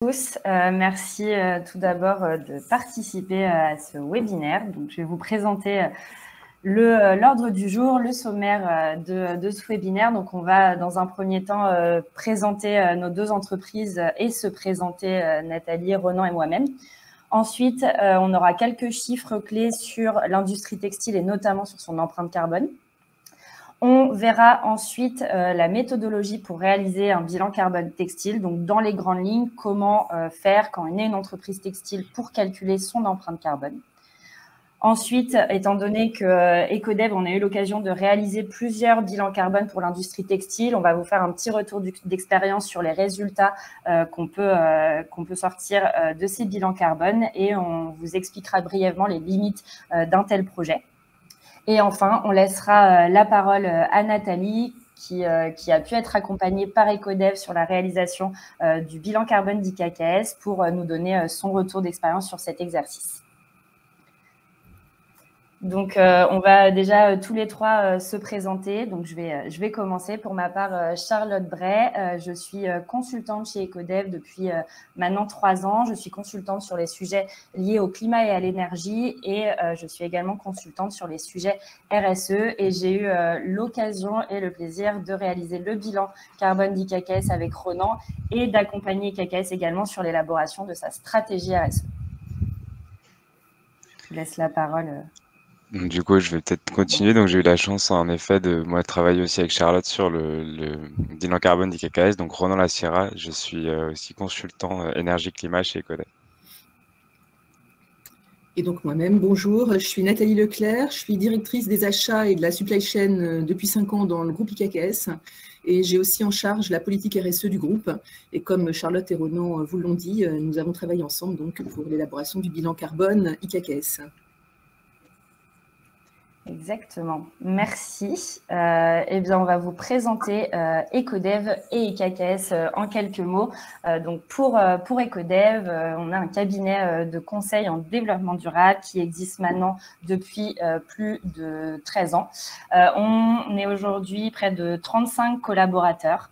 tous. Merci tout d'abord de participer à ce webinaire. Donc, je vais vous présenter l'ordre du jour, le sommaire de ce webinaire. Donc, on va dans un premier temps présenter nos deux entreprises et se présenter Nathalie, Ronan et moi-même. Ensuite, on aura quelques chiffres clés sur l'industrie textile et notamment sur son empreinte carbone. On verra ensuite la méthodologie pour réaliser un bilan carbone textile, donc dans les grandes lignes, comment faire quand on est une entreprise textile pour calculer son empreinte carbone. Ensuite, étant donné que Ecodev, on a eu l'occasion de réaliser plusieurs bilans carbone pour l'industrie textile, on va vous faire un petit retour d'expérience sur les résultats qu'on peut sortir de ces bilans carbone et on vous expliquera brièvement les limites d'un tel projet. Et enfin, on laissera la parole à Nathalie, qui a pu être accompagnée par Ecodev sur la réalisation du bilan carbone d'IKKS pour nous donner son retour d'expérience sur cet exercice. Donc, on va déjà tous les trois se présenter. Donc, je vais commencer. Pour ma part, Charlotte Bray. Je suis consultante chez Ecodev depuis maintenant 3 ans. Je suis consultante sur les sujets liés au climat et à l'énergie et je suis également consultante sur les sujets RSE. Et j'ai eu l'occasion et le plaisir de réaliser le bilan carbone d'IKKS avec Ronan et d'accompagner IKKS également sur l'élaboration de sa stratégie RSE. Je vous laisse la parole. Du coup, je vais peut-être continuer. Donc, j'ai eu la chance, en effet, de travailler aussi avec Charlotte sur le bilan carbone d'IKKS. Donc, Ronan Lassira, je suis aussi consultant énergie-climat chez Ecodev. Et donc moi-même, bonjour, je suis Nathalie Leclerc, je suis directrice des achats et de la supply chain depuis 5 ans dans le groupe IKKS. Et j'ai aussi en charge la politique RSE du groupe. Et comme Charlotte et Ronan vous l'ont dit, nous avons travaillé ensemble donc, pour l'élaboration du bilan carbone IKKS. Exactement, merci. Eh bien, on va vous présenter Ecodev et IKKS en quelques mots. Donc, pour Ecodev, on a un cabinet de conseil en développement durable qui existe maintenant depuis plus de 13 ans. On est aujourd'hui près de 35 collaborateurs.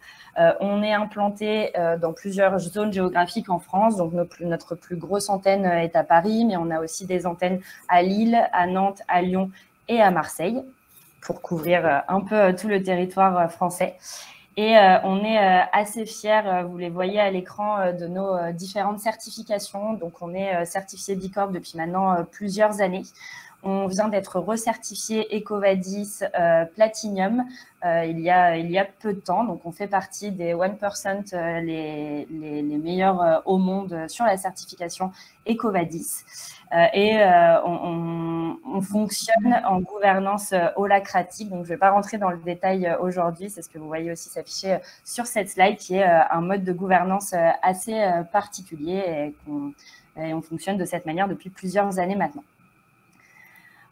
On est implanté dans plusieurs zones géographiques en France. Donc, notre plus grosse antenne est à Paris, mais on a aussi des antennes à Lille, à Nantes, à Lyon et à Marseille pour couvrir un peu tout le territoire français. Et on est assez fiers, vous les voyez à l'écran, de nos différentes certifications. Donc, on est certifié B Corp depuis maintenant plusieurs années. On vient d'être recertifié EcoVadis Platinum il y a peu de temps. Donc, on fait partie des 1% les meilleurs au monde sur la certification EcoVadis. Et on fonctionne en gouvernance holacratique. Donc, je ne vais pas rentrer dans le détail aujourd'hui. C'est ce que vous voyez aussi s'afficher sur cette slide, qui est un mode de gouvernance assez particulier et on fonctionne de cette manière depuis plusieurs années maintenant.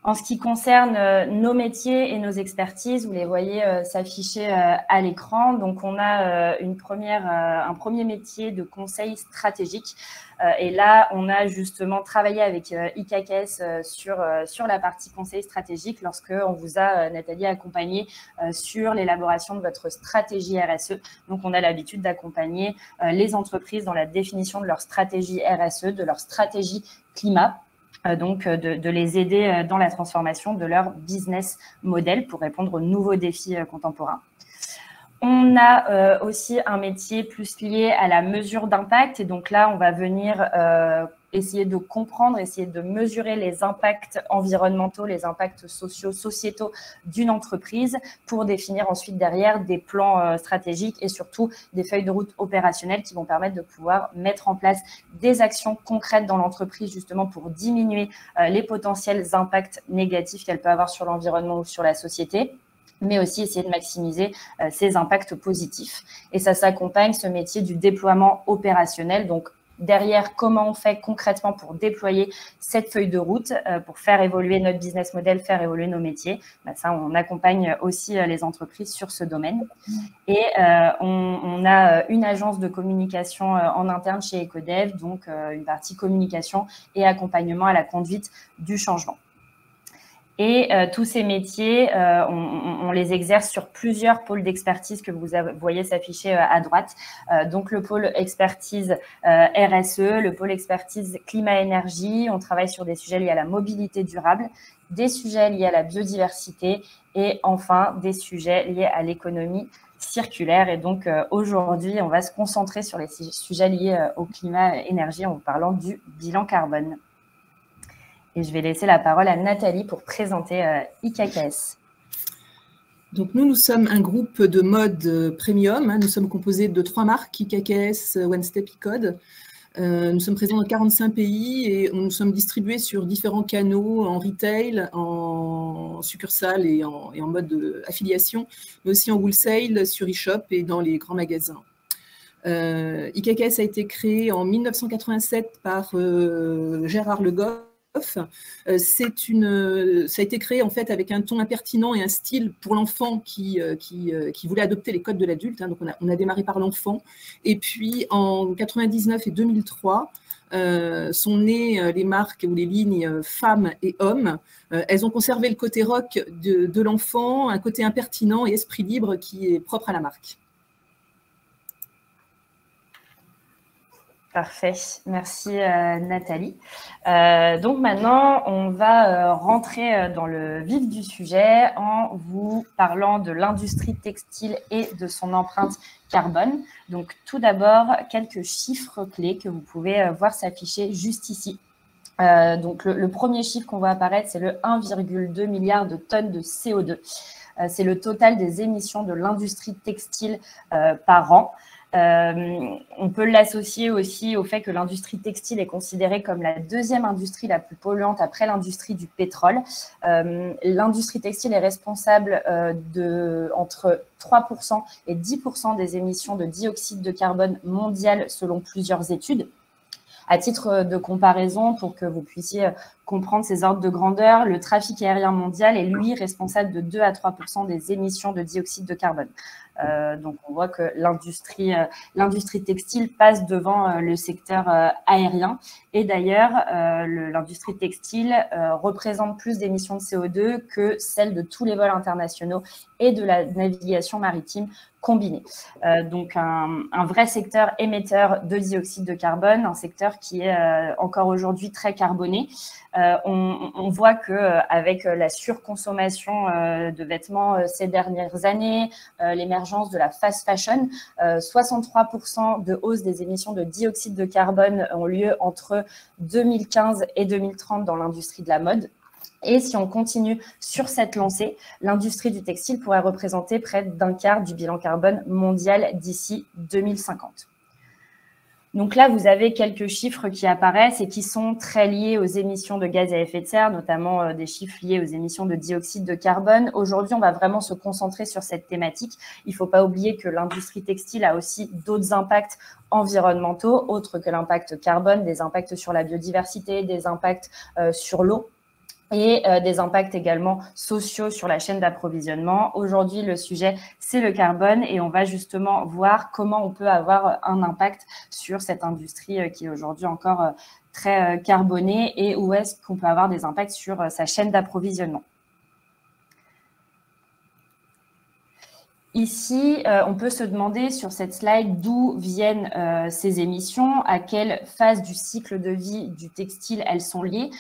En ce qui concerne nos métiers et nos expertises, vous les voyez s'afficher à l'écran. Donc, on a un premier métier de conseil stratégique. Et là, on a justement travaillé avec IKKS sur la partie conseil stratégique lorsqu'on vous a, Nathalie, accompagné sur l'élaboration de votre stratégie RSE. Donc, on a l'habitude d'accompagner les entreprises dans la définition de leur stratégie RSE, de leur stratégie climat. Donc, de les aider dans la transformation de leur business model pour répondre aux nouveaux défis contemporains. On a aussi un métier plus lié à la mesure d'impact. Et donc là, on va venir essayer de comprendre, essayer de mesurer les impacts environnementaux, les impacts sociaux, sociétaux d'une entreprise pour définir ensuite derrière des plans stratégiques et surtout des feuilles de route opérationnelles qui vont permettre de pouvoir mettre en place des actions concrètes dans l'entreprise justement pour diminuer les potentiels impacts négatifs qu'elle peut avoir sur l'environnement ou sur la société, mais aussi essayer de maximiser ces impacts positifs. Et ça s'accompagne, ce métier, du déploiement opérationnel. Donc, derrière, comment on fait concrètement pour déployer cette feuille de route, pour faire évoluer notre business model, faire évoluer nos métiers. Ça, on accompagne aussi les entreprises sur ce domaine. Et on a une agence de communication en interne chez Ecodev, donc une partie communication et accompagnement à la conduite du changement. Et tous ces métiers, on les exerce sur plusieurs pôles d'expertise que vous voyez s'afficher à droite. Donc, le pôle expertise RSE, le pôle expertise climat-énergie. On travaille sur des sujets liés à la mobilité durable, des sujets liés à la biodiversité et enfin des sujets liés à l'économie circulaire. Et donc, aujourd'hui, on va se concentrer sur les sujets liés au climat-énergie en vous parlant du bilan carbone. Et je vais laisser la parole à Nathalie pour présenter IKKS. Donc nous sommes un groupe de mode premium. Nous sommes composés de 3 marques, IKKS, OneStep, Ecode. Nous sommes présents dans 45 pays et nous sommes distribués sur différents canaux en retail, en succursale et en mode affiliation, mais aussi en wholesale, sur eShop et dans les grands magasins. IKKS a été créé en 1987 par Gérard Le Goff. Ça a été créé en fait avec un ton impertinent et un style pour l'enfant qui voulait adopter les codes de l'adulte. Donc on a démarré par l'enfant. Et puis en 99 et 2003, sont nées les marques ou les lignes femmes et hommes. Elles ont conservé le côté rock de l'enfant, un côté impertinent et esprit libre qui est propre à la marque. Parfait, merci Nathalie. Donc maintenant, on va rentrer dans le vif du sujet en vous parlant de l'industrie textile et de son empreinte carbone. Donc tout d'abord, quelques chiffres clés que vous pouvez voir s'afficher juste ici. Donc le premier chiffre qu'on voit apparaître, c'est le 1,2 milliard de tonnes de CO2. C'est le total des émissions de l'industrie textile par an. On peut l'associer aussi au fait que l'industrie textile est considérée comme la deuxième industrie la plus polluante après l'industrie du pétrole. L'industrie textile est responsable de entre 3% et 10% des émissions de dioxyde de carbone mondial selon plusieurs études. À titre de comparaison, pour que vous puissiez comprendre ces ordres de grandeur, le trafic aérien mondial est, lui, responsable de 2 à 3% des émissions de dioxyde de carbone. Donc, on voit que l'industrie textile passe devant le secteur aérien. Et d'ailleurs, l'industrie textile représente plus d'émissions de CO2 que celles de tous les vols internationaux et de la navigation maritime combinée. Donc, un vrai secteur émetteur de dioxyde de carbone, un secteur qui est encore aujourd'hui très carboné. On voit qu'avec la surconsommation de vêtements ces dernières années, l'émergence de la fast fashion, 63% de hausse des émissions de dioxyde de carbone ont lieu entre 2015 et 2030 dans l'industrie de la mode. Et si on continue sur cette lancée, l'industrie du textile pourrait représenter près d'un quart du bilan carbone mondial d'ici 2050. Donc là, vous avez quelques chiffres qui apparaissent et qui sont très liés aux émissions de gaz à effet de serre, notamment des chiffres liés aux émissions de dioxyde de carbone. Aujourd'hui, on va vraiment se concentrer sur cette thématique. Il ne faut pas oublier que l'industrie textile a aussi d'autres impacts environnementaux, autres que l'impact carbone, des impacts sur la biodiversité, des impacts sur l'eau. Et des impacts également sociaux sur la chaîne d'approvisionnement. Aujourd'hui, le sujet, c'est le carbone et on va justement voir comment on peut avoir un impact sur cette industrie qui est aujourd'hui encore très carbonée et où est-ce qu'on peut avoir des impacts sur sa chaîne d'approvisionnement. Ici, on peut se demander sur cette slide d'où viennent ces émissions, à quelle phase du cycle de vie du textile elles sont liées.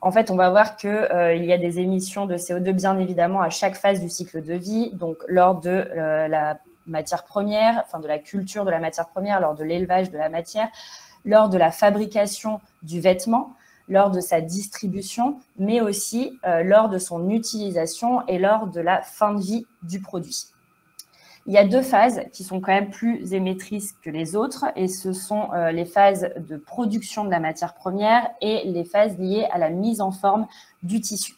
En fait, on va voir qu'il y a des émissions de CO2, bien évidemment, à chaque phase du cycle de vie. Donc, lors de la matière première, enfin de la culture de la matière première, lors de l'élevage de la matière, lors de la fabrication du vêtement, lors de sa distribution, mais aussi lors de son utilisation et lors de la fin de vie du produit. Il y a deux phases qui sont quand même plus émettrices que les autres et ce sont les phases de production de la matière première et les phases liées à la mise en forme du tissu.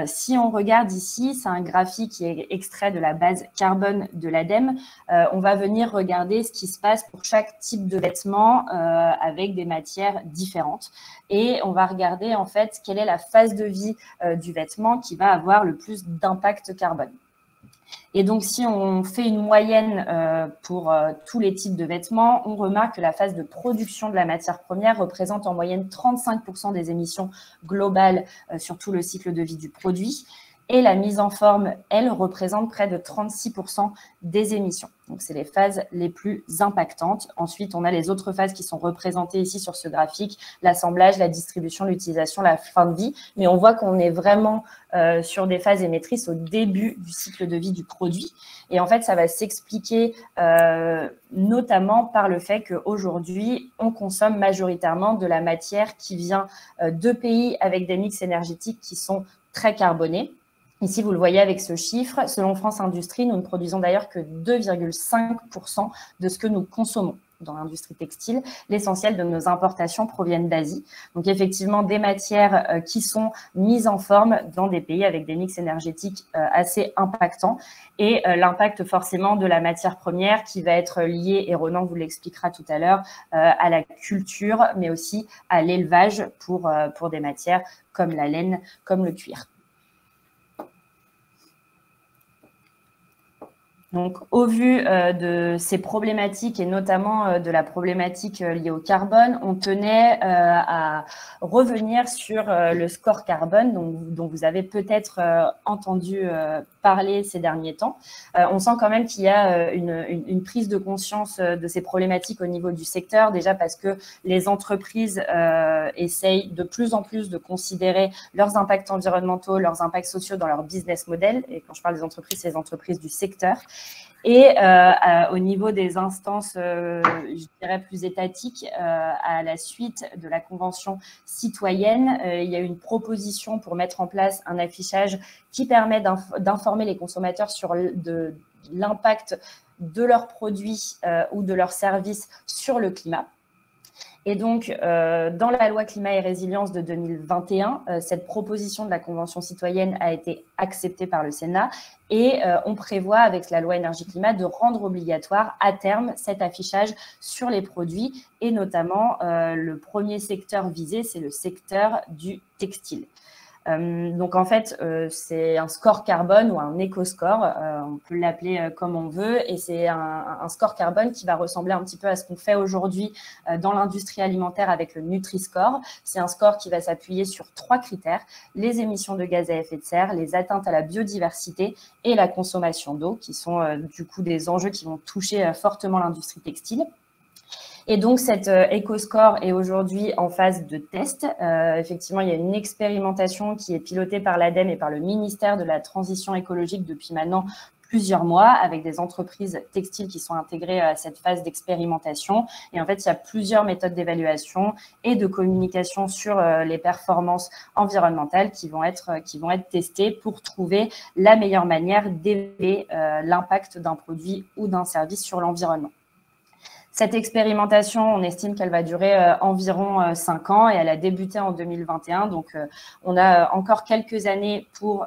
Si on regarde ici, c'est un graphique qui est extrait de la base carbone de l'ADEME. On va venir regarder ce qui se passe pour chaque type de vêtement avec des matières différentes. Et on va regarder en fait quelle est la phase de vie du vêtement qui va avoir le plus d'impact carbone. Et donc, si on fait une moyenne pour tous les types de vêtements, on remarque que la phase de production de la matière première représente en moyenne 35% des émissions globales sur tout le cycle de vie du produit. Et la mise en forme, elle, représente près de 36% des émissions. Donc, c'est les phases les plus impactantes. Ensuite, on a les autres phases qui sont représentées ici sur ce graphique, l'assemblage, la distribution, l'utilisation, la fin de vie. Mais on voit qu'on est vraiment sur des phases émettrices au début du cycle de vie du produit. Et en fait, ça va s'expliquer notamment par le fait qu'aujourd'hui, on consomme majoritairement de la matière qui vient de pays avec des mix énergétiques qui sont très carbonés. Ici, vous le voyez avec ce chiffre. Selon France Industrie, nous ne produisons d'ailleurs que 2,5% de ce que nous consommons dans l'industrie textile. L'essentiel de nos importations proviennent d'Asie. Donc, effectivement, des matières qui sont mises en forme dans des pays avec des mix énergétiques assez impactants. Et l'impact forcément de la matière première qui va être lié, et Ronan vous l'expliquera tout à l'heure, à la culture, mais aussi à l'élevage pour des matières comme la laine, comme le cuir. Donc, au vu de ces problématiques et notamment de la problématique liée au carbone, on tenait à revenir sur le score carbone dont vous avez peut-être entendu parler ces derniers temps. On sent quand même qu'il y a une prise de conscience de ces problématiques au niveau du secteur, déjà parce que les entreprises essayent de plus en plus de considérer leurs impacts environnementaux, leurs impacts sociaux dans leur business model. Et quand je parle des entreprises, c'est les entreprises du secteur. Et au niveau des instances, je dirais plus étatiques, à la suite de la Convention citoyenne, il y a une proposition pour mettre en place un affichage qui permet d'informer les consommateurs sur l'impact de leurs produits ou de leurs services sur le climat. Et donc, dans la loi climat et résilience de 2021, cette proposition de la Convention citoyenne a été acceptée par le Sénat et on prévoit avec la loi énergie-climat de rendre obligatoire à terme cet affichage sur les produits et notamment le premier secteur visé, c'est le secteur du textile. Donc, en fait, c'est un score carbone ou un éco-score, on peut l'appeler comme on veut, et c'est un score carbone qui va ressembler un petit peu à ce qu'on fait aujourd'hui dans l'industrie alimentaire avec le Nutri-Score. C'est un score qui va s'appuyer sur 3 critères, les émissions de gaz à effet de serre, les atteintes à la biodiversité et la consommation d'eau, qui sont du coup des enjeux qui vont toucher fortement l'industrie textile. Et donc, cet éco-score est aujourd'hui en phase de test. Effectivement, il y a une expérimentation qui est pilotée par l'ADEME et par le ministère de la Transition écologique depuis maintenant plusieurs mois, avec des entreprises textiles qui sont intégrées à cette phase d'expérimentation. Et en fait, il y a plusieurs méthodes d'évaluation et de communication sur les performances environnementales qui vont être testées pour trouver la meilleure manière d'évaluer l'impact d'un produit ou d'un service sur l'environnement. Cette expérimentation, on estime qu'elle va durer environ 5 ans et elle a débuté en 2021. Donc, on a encore quelques années pour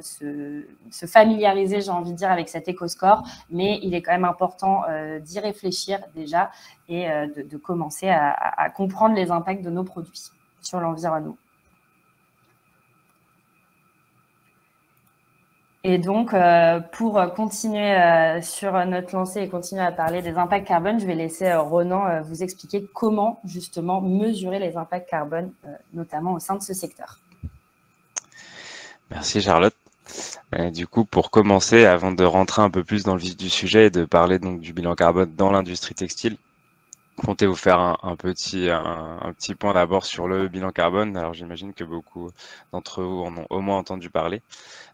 se familiariser, j'ai envie de dire, avec cet éco-score. Mais il est quand même important d'y réfléchir déjà et de commencer à comprendre les impacts de nos produits sur l'environnement. Et donc, pour continuer sur notre lancée et continuer à parler des impacts carbone, je vais laisser Ronan vous expliquer comment justement mesurer les impacts carbone, notamment au sein de ce secteur. Merci Charlotte. Du coup, pour commencer, avant de rentrer un peu plus dans le vif du sujet et de parler donc du bilan carbone dans l'industrie textile, comptez vous faire un petit point d'abord sur le bilan carbone. Alors j'imagine que beaucoup d'entre vous en ont au moins entendu parler.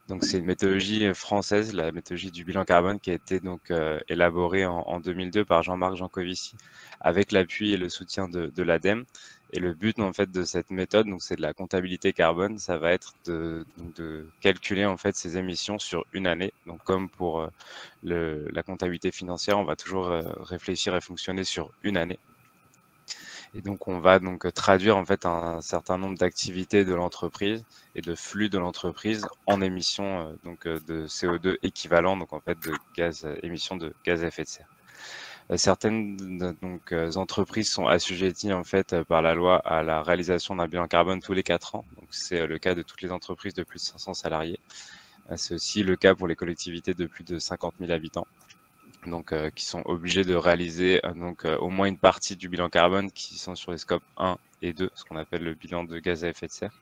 Donc c'est une méthodologie française, la méthodologie du bilan carbone qui a été donc élaborée en 2002 par Jean-Marc Jancovici avec l'appui et le soutien de l'ADEME. Et le but en fait de cette méthode, donc c'est de la comptabilité carbone, ça va être de calculer en fait ces émissions sur une année. Donc comme pour la comptabilité financière, on va toujours réfléchir et fonctionner sur une année. Et donc, on va donc traduire en fait un certain nombre d'activités de l'entreprise et de flux de l'entreprise en émissions donc de CO2 équivalent, donc en fait de émissions de gaz à effet de serre. Certaines donc entreprises sont assujetties en fait par la loi à la réalisation d'un bilan carbone tous les 4 ans. Donc, c'est le cas de toutes les entreprises de plus de 500 salariés. C'est aussi le cas pour les collectivités de plus de 50 000 habitants. Donc, qui sont obligés de réaliser au moins une partie du bilan carbone qui sont sur les scopes 1 et 2, ce qu'on appelle le bilan de gaz à effet de serre.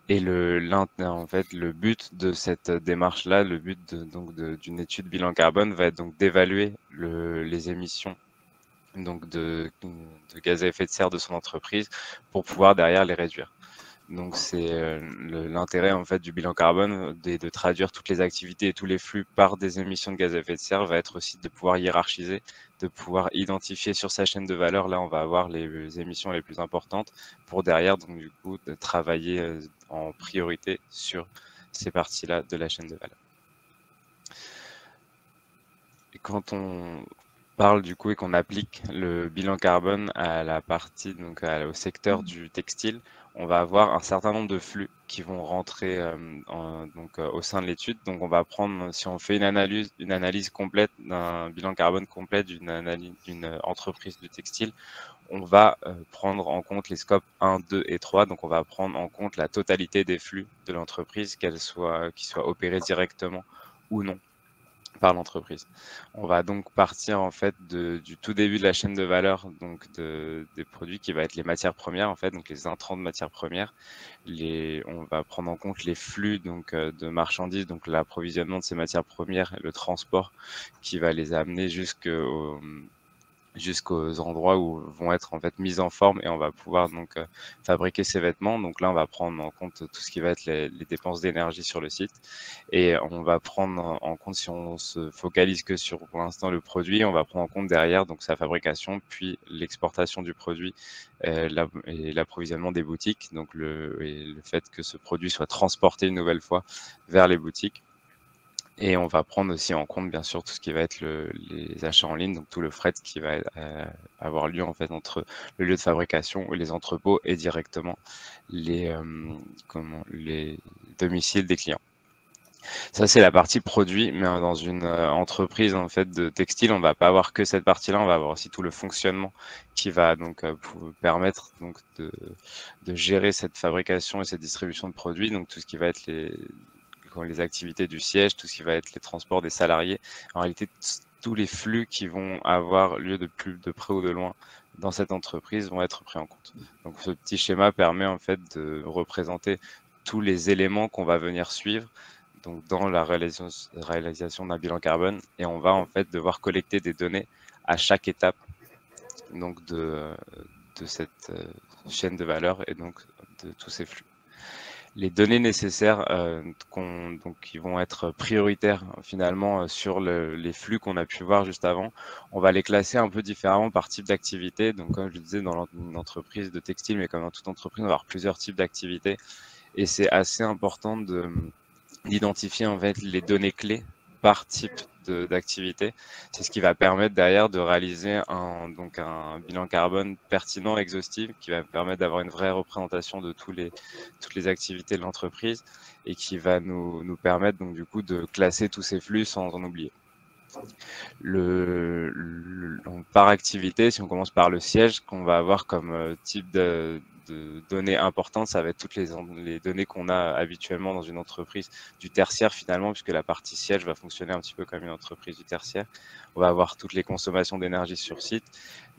Et en fait, le but de cette démarche-là, le but d'une étude bilan carbone va être donc d'évaluer les émissions donc de gaz à effet de serre de son entreprise pour pouvoir derrière les réduire. Donc c'est l'intérêt en fait du bilan carbone de traduire toutes les activités et tous les flux par des émissions de gaz à effet de serre va être aussi de pouvoir hiérarchiser, de pouvoir identifier sur sa chaîne de valeur. Là, on va avoir les émissions les plus importantes pour derrière donc du coup de travailler en priorité sur ces parties-là de la chaîne de valeur. Et quand on parle du coup et qu'on applique le bilan carbone à la partie au secteur du textile, on va avoir un certain nombre de flux qui vont rentrer au sein de l'étude. Donc on va prendre, si on fait une analyse complète d'un bilan carbone complet d'une entreprise du textile, on va prendre en compte les scopes 1, 2 et 3. Donc on va prendre en compte la totalité des flux de l'entreprise, qu'ils soient opérés directement ou non par l'entreprise. On va donc partir en fait du tout début de la chaîne de valeur donc des produits qui va être les matières premières en fait, donc les intrants de matières premières. On va prendre en compte les flux donc de marchandises, donc l'approvisionnement de ces matières premières, le transport qui va les amener jusqu'aux endroits où vont être en fait mises en forme et on va pouvoir donc fabriquer ces vêtements. Donc là, on va prendre en compte tout ce qui va être les dépenses d'énergie sur le site et on va prendre en compte, si on se focalise que sur pour l'instant le produit, on va prendre en compte derrière donc sa fabrication, puis l'exportation du produit et l'approvisionnement des boutiques, donc le fait que ce produit soit transporté une nouvelle fois vers les boutiques. Et on va prendre aussi en compte, bien sûr, tout ce qui va être les achats en ligne, donc tout le fret qui va avoir lieu en fait entre le lieu de fabrication et les entrepôts et directement les domiciles des clients. Ça, c'est la partie produit, mais dans une entreprise en fait de textile, on va pas avoir que cette partie-là, on va avoir aussi tout le fonctionnement qui va donc permettre donc de gérer cette fabrication et cette distribution de produits, donc tout ce qui va être les activités du siège, tout ce qui va être les transports des salariés. En réalité, tous les flux qui vont avoir lieu de près ou de loin dans cette entreprise vont être pris en compte. Donc ce petit schéma permet en fait de représenter tous les éléments qu'on va venir suivre donc dans la réalisation d'un bilan carbone et on va en fait devoir collecter des données à chaque étape donc de cette chaîne de valeur et donc de tous ces flux. Les données nécessaires qui vont être prioritaires finalement sur les flux qu'on a pu voir juste avant, on va les classer un peu différemment par type d'activité. Donc comme je le disais, dans une entreprise de textile, mais comme dans toute entreprise, on va avoir plusieurs types d'activités. Et c'est assez important d'identifier en fait les données clés par type d'activité. C'est ce qui va permettre derrière de réaliser un bilan carbone pertinent, exhaustif, qui va permettre d'avoir une vraie représentation de toutes les activités de l'entreprise et qui va nous permettre donc du coup de classer tous ces flux sans en oublier. Par activité, si on commence par le siège, qu'on va avoir comme type de données importantes, ça va être toutes les données qu'on a habituellement dans une entreprise du tertiaire finalement, puisque la partie siège va fonctionner un petit peu comme une entreprise du tertiaire. On va avoir toutes les consommations d'énergie sur site,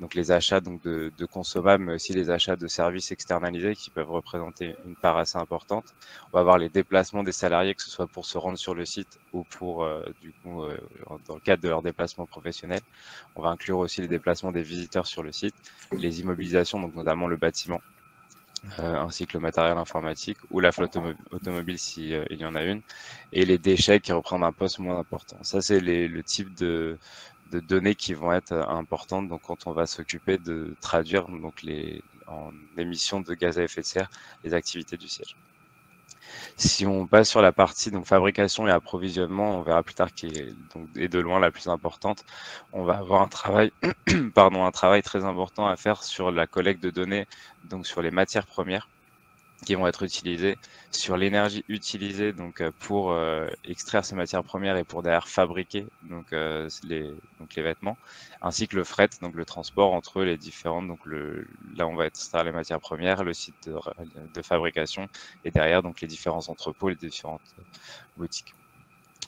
donc les achats donc de consommables, mais aussi les achats de services externalisés qui peuvent représenter une part assez importante. On va avoir les déplacements des salariés, que ce soit pour se rendre sur le site ou pour dans le cadre de leur déplacement professionnel. On va inclure aussi les déplacements des visiteurs sur le site, les immobilisations, donc notamment le bâtiment, ainsi que le matériel informatique ou la flotte automobile s'il y en a une, et les déchets qui représentent un poste moins important. Ça, c'est le type de données qui vont être importantes donc, quand on va s'occuper de traduire donc, en émissions de gaz à effet de serre les activités du siège. Si on passe sur la partie donc fabrication et approvisionnement, on verra plus tard qui est de loin la plus importante. On va avoir un travail, un travail très important à faire sur la collecte de données, donc sur les matières premières. qui vont être utilisés, sur l'énergie utilisée donc pour extraire ces matières premières et pour derrière fabriquer donc les vêtements, ainsi que le fret, donc le transport entre les différentes, donc là on va extraire les matières premières, le site de fabrication et derrière donc les différents entrepôts, les différentes boutiques.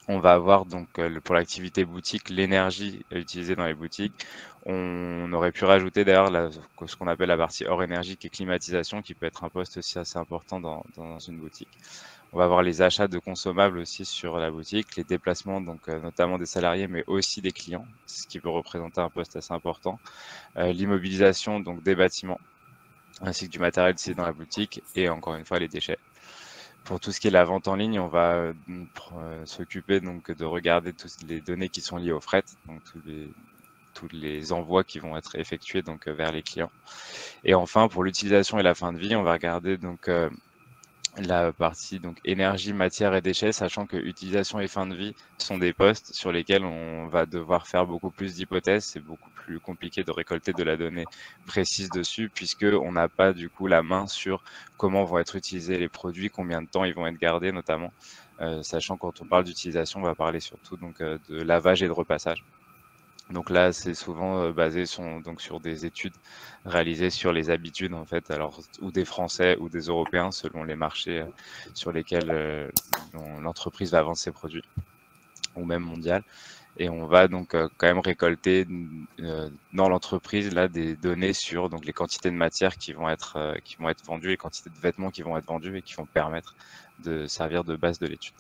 On va avoir donc pour l'activité boutique, l'énergie utilisée dans les boutiques. On aurait pu rajouter d'ailleurs ce qu'on appelle la partie hors énergie, qui est climatisation, qui peut être un poste aussi assez important dans une boutique. On va avoir les achats de consommables aussi sur la boutique, les déplacements, donc notamment des salariés, mais aussi des clients, ce qui peut représenter un poste assez important. L'immobilisation donc des bâtiments, ainsi que du matériel utilisé dans la boutique, et encore une fois les déchets. Pour tout ce qui est la vente en ligne, on va s'occuper donc de regarder toutes les données qui sont liées au fret, donc tous les envois qui vont être effectués donc vers les clients. Et enfin, pour l'utilisation et la fin de vie, on va regarder donc la partie donc énergie, matière et déchets, sachant que utilisation et fin de vie sont des postes sur lesquels on va devoir faire beaucoup plus d'hypothèses. C'est beaucoup plus compliqué de récolter de la donnée précise dessus, puisque on n'a pas du coup la main sur comment vont être utilisés les produits, combien de temps ils vont être gardés notamment, sachant quand on parle d'utilisation, on va parler surtout donc de lavage et de repassage. Donc là, c'est souvent basé donc sur des études réalisées sur les habitudes, en fait, alors, ou des Français ou des Européens, selon les marchés sur lesquels l'entreprise va vendre ses produits, ou même mondial. Et on va donc quand même récolter dans l'entreprise là des données sur donc les quantités de matière qui vont être vendues, les quantités de vêtements qui vont être vendus et qui vont permettre de servir de base de l'étude.